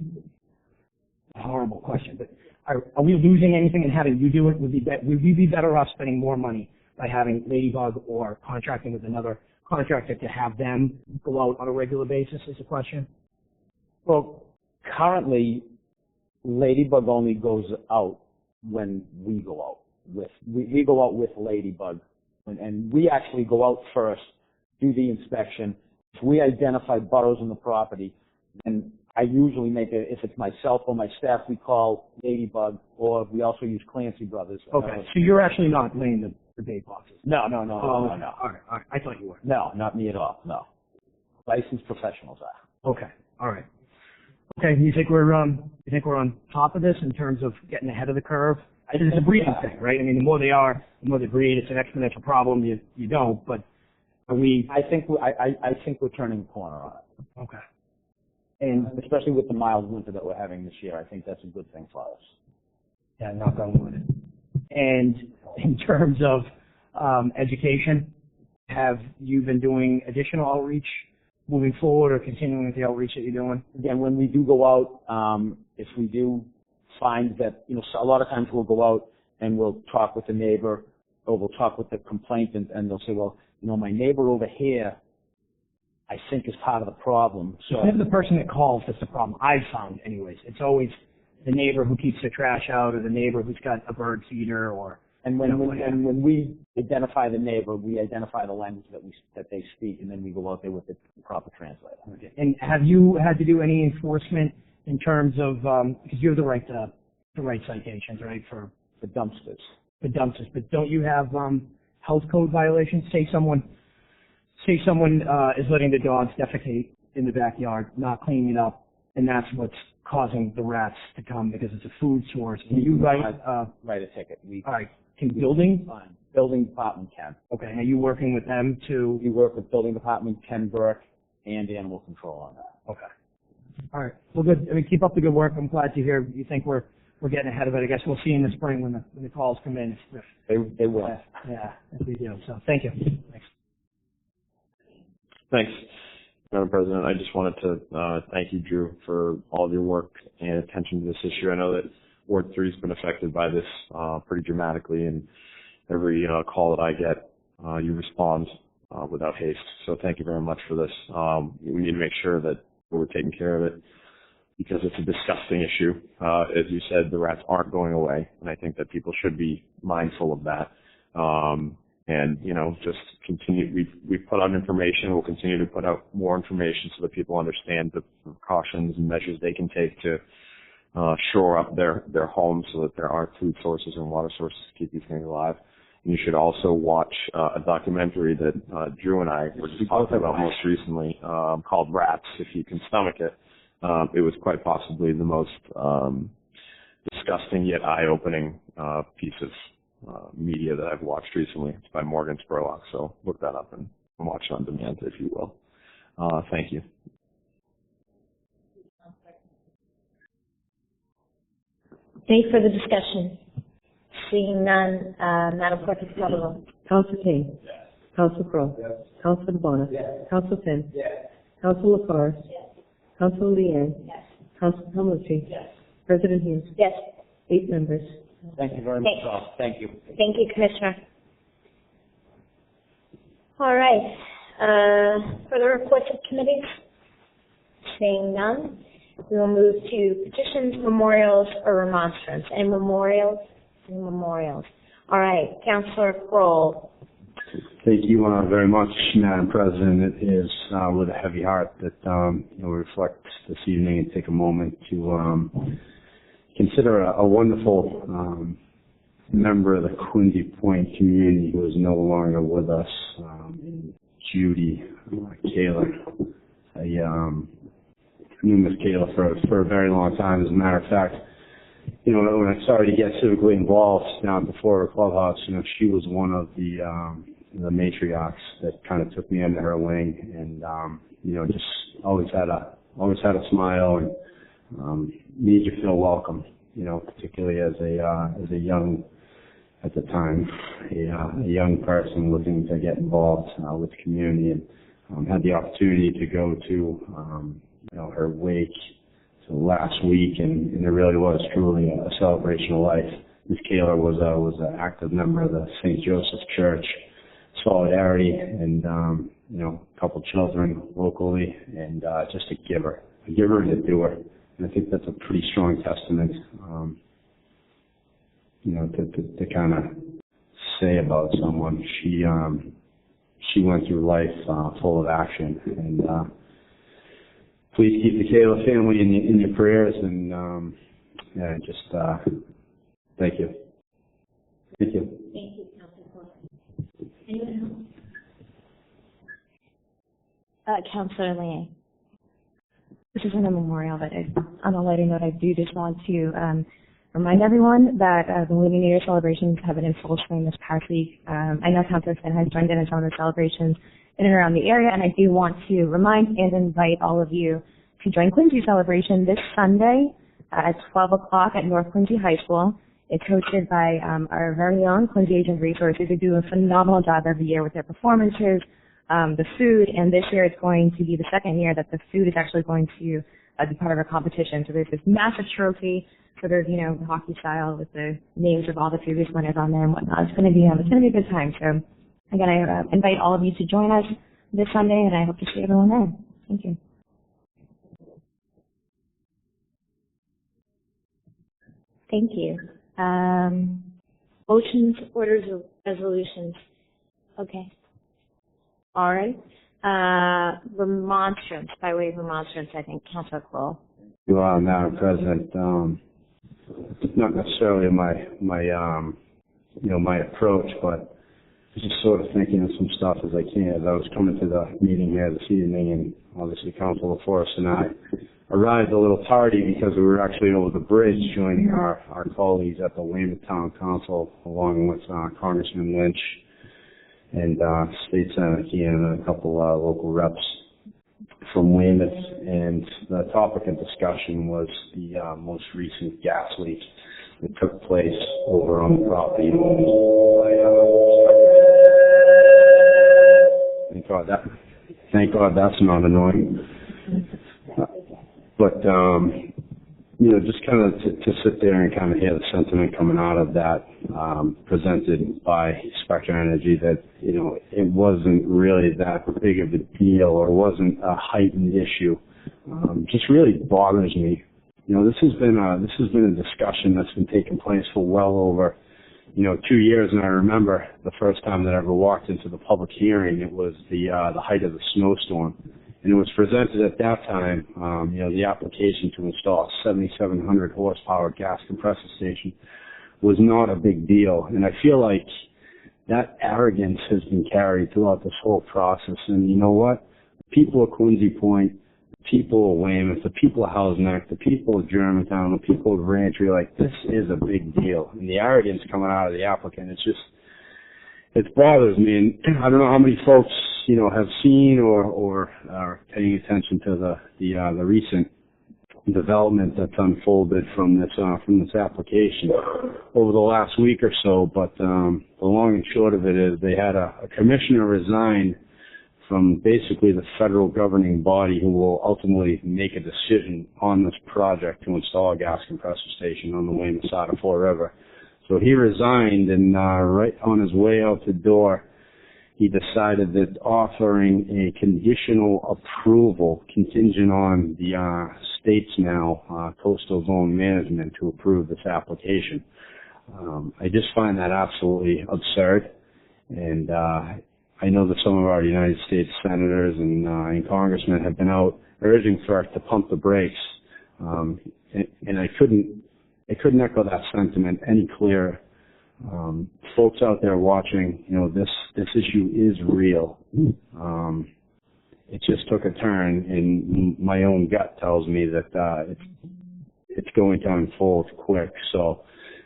a horrible question, but are we losing anything in having you do it? Would we be better off spending more money by having Ladybug or contracting with another contractor to have them go out on a regular basis, is the question? Well, currently, Ladybug only goes out when we go out. We go out with Ladybug, and we actually go out first, do the inspection. If we identify burrows in the property, then I usually if it's myself or my staff, we call Ladybug, or we also use Clancy Brothers. Okay, so you're actually not laying the bait boxes? No. All right. I thought you were. No, not me at all, no. Licensed professionals are. Okay, all right. Okay, you think we're on top of this in terms of getting ahead of the curve? It's a breeding thing, right? The more they breed, it's an exponential problem. You don't, but are we? I think we're turning the corner on it. Okay. And especially with the mild winter that we're having this year, I think that's a good thing for us. Yeah, knock on wood. And in terms of education, have you been doing additional outreach moving forward or continuing with the outreach that you're doing? Again, when we do go out, if we do find that, so a lot of times we'll go out and we'll talk with the neighbor or we'll talk with the complainant and they'll say, well, my neighbor over here, I think is part of the problem. So it's never the person that calls that's the problem, I've found anyways. It's always the neighbor who keeps the trash out or the neighbor who's got a bird feeder or... And when we identify the neighbor, we identify the language that they speak, and then we go out there with the proper translator. Okay. And have you had to do any enforcement in terms of because you have the right citations, right, for dumpsters? The dumpsters, but don't you have health code violations? Say someone is letting the dogs defecate in the backyard, not cleaning it up, and that's what's causing the rats to come because it's a food source. Can you write a ticket? All right. Can building department can. Okay. And are you working with them to? We work with building department, Ken Burke, and animal control on that. Okay. All right. Well, good. Keep up the good work. I'm glad to hear you think we're getting ahead of it. I guess we'll see in the spring when the calls come in. They will. Yeah, if we do. So thank you. Thanks. Thanks, Madam President. I just wanted to thank you, Drew, for all of your work and attention to this issue. I know that Ward 3 has been affected by this pretty dramatically, and every call that I get, you respond without haste. So thank you very much for this. We need to make sure that we're taking care of it because it's a disgusting issue. As you said, the rats aren't going away, and I think that people should be mindful of that. And, just continue. We've put out information. We'll continue to put out more information so that people understand the precautions and measures they can take to shore up their homes so that there are food sources and water sources to keep these things alive. And you should also watch a documentary that Drew and I were just talking about most recently, called Rats, if you can stomach it. It was quite possibly the most disgusting yet eye-opening piece of media that I've watched recently. It's by Morgan Spurlock, so look that up and watch it on demand, if you will. Thank you. Any further discussion? Seeing none, Madam Clerk, please call the roll. Councillor King. Yes. Councillor Crowe. Yes. Councillor DeBona. Yes. Councillor Finn. Yes. Councillor Laforest. Yes. Councillor Liang. Yes. Councillor Palmucci. Yes. President Hughes. Yes. 8 members. Thank you very much, all. Thank you. Thank you, Commissioner. All right. Further reports of committees? Seeing none, we will move to petitions, memorials, or remonstrance. And memorials? And memorials. All right. Councillor Kroll. Thank you very much, Madam President. It is with a heavy heart that we reflect this evening and take a moment to consider a wonderful member of the Quincy Point community who is no longer with us, Judy Kayla. I knew Miss Kayla for a very long time. As a matter of fact, when I started to get civically involved down before her clubhouse, she was one of the matriarchs that kind of took me under her wing, and just always had a smile and made you feel welcome. Particularly as a young, at the time, a young person looking to get involved with the community, and had the opportunity to go to her wake last week, and it really was truly a celebration of life. Ms. Kayla was an active member of the St. Joseph Church Solidarity, and a couple children locally, and just a giver and a doer. And I think that's a pretty strong testament, to kind of say about someone. She went through life full of action, and please keep the Kayla family in your prayers, and just thank you. Thank you. Thank you, Councillor. Anyone else? Councillor Liang. This isn't a memorial, but on a lighter note, I do just want to remind everyone that the Lunar New Year celebrations have been in full swing this past week. I know Councillor Finn has joined in some of the celebrations in and around the area, and I do want to remind and invite all of you to join Quincy Celebration this Sunday at 12 o'clock at North Quincy High School. It's hosted by our very own Quincy Agent Resources, who do a phenomenal job every year with their performances, the food, and this year it's going to be the second year that the food is actually going to be part of a competition. So there's this massive trophy, sort of, the hockey style with the names of all the previous winners on there and whatnot. It's going to be a good time. So again, I invite all of you to join us this Sunday, and I hope to see everyone there. Thank you. Thank you. Motions, orders, or resolutions. Okay. All right. Remonstrance, by way of remonstrance, I think, Councillor Kroll. You are, Madam President. Not necessarily my approach, but just sort of thinking of some stuff as I can. As I was coming to the meeting here this evening, and obviously Councillor Laforest and I arrived a little tardy because we were actually over the bridge joining our colleagues at the Weymouth Town Council, along with Congressman Lynch and State Senator Keane and a couple local reps from Weymouth. And the topic of discussion was the most recent gas leak that took place over on the property. Thank God that's not annoying. But, just kind of to sit there and kind of hear the sentiment coming out of that, presented by Spectra Energy, that, it wasn't really that big of a deal, or wasn't a heightened issue, just really bothers me. This has been a discussion that's been taking place for well over, 2 years, and I remember the first time that I ever walked into the public hearing, it was the height of the snowstorm. And it was presented at that time, the application to install a 7,700 horsepower gas compressor station was not a big deal. And I feel like that arrogance has been carried throughout this whole process. And you know what? The people of Quincy Point, the people of Weymouth, the people of Howes Neck, the people of Germantown, the people of Rantry, like, this is a big deal. And the arrogance coming out of the applicant, it bothers me. And I don't know how many folks, have seen or are paying attention to the recent development that's unfolded from this application over the last week or so. But the long and short of it is they had a commissioner resign from basically the federal governing body who will ultimately make a decision on this project to install a gas compressor station on the Weymouth side of Fall River. So he resigned, and right on his way out the door, he decided that offering a conditional approval contingent on the state's now coastal zone management to approve this application. I just find that absolutely absurd, and I know that some of our United States senators and congressmen have been out urging FERC to pump the brakes, and I couldn't echo that sentiment any clearer. Folks out there watching, this issue is real. It just took a turn, and my own gut tells me that it's going to unfold quick. So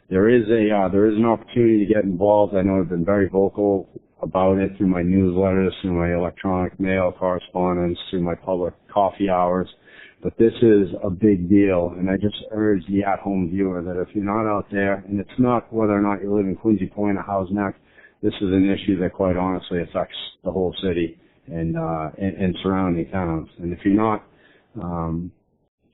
there is an opportunity to get involved. I know I've been very vocal about it through my newsletters, through my electronic mail correspondence, through my public coffee hours. But this is a big deal, and I just urge the at-home viewer that if you're not out there, and it's not whether or not you live in Quincy Point or Howes Neck, this is an issue that quite honestly affects the whole city and surrounding towns. And if you're not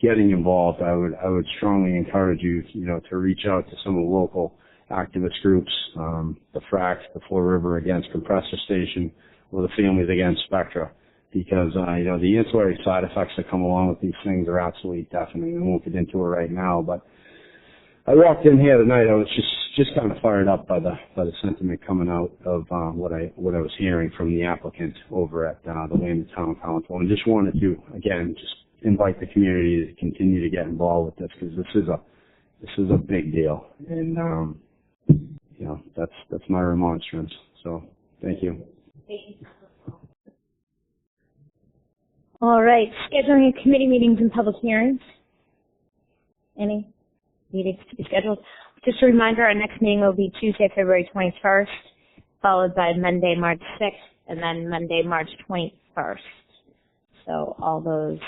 getting involved, I would strongly encourage you, to reach out to some of the local activist groups, the FRAC, the Fall River Against Compressor Station, or the Families Against Spectra. Because, the ancillary side effects that come along with these things are absolutely definite. I won't get into it right now, but I walked in here tonight. I was just kind of fired up by the sentiment coming out of what I was hearing from the applicant over at the Weymouth Town Council, and just wanted to again just invite the community to continue to get involved with this, because this is a big deal, and that's my remonstrance. So thank you. All right, scheduling of committee meetings and public hearings. Any meetings to be scheduled? Just a reminder, our next meeting will be Tuesday, February 21st, followed by Monday, March 6th, and then Monday, March 21st. So all those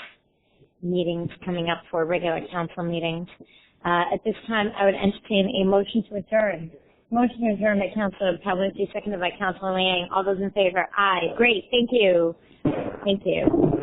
meetings coming up for regular council meetings. At this time, I would entertain a motion to adjourn. Motion to adjourn by Councillor Palmucci, seconded by Councillor Liang. All those in favor? Aye. Great. Thank you. Thank you.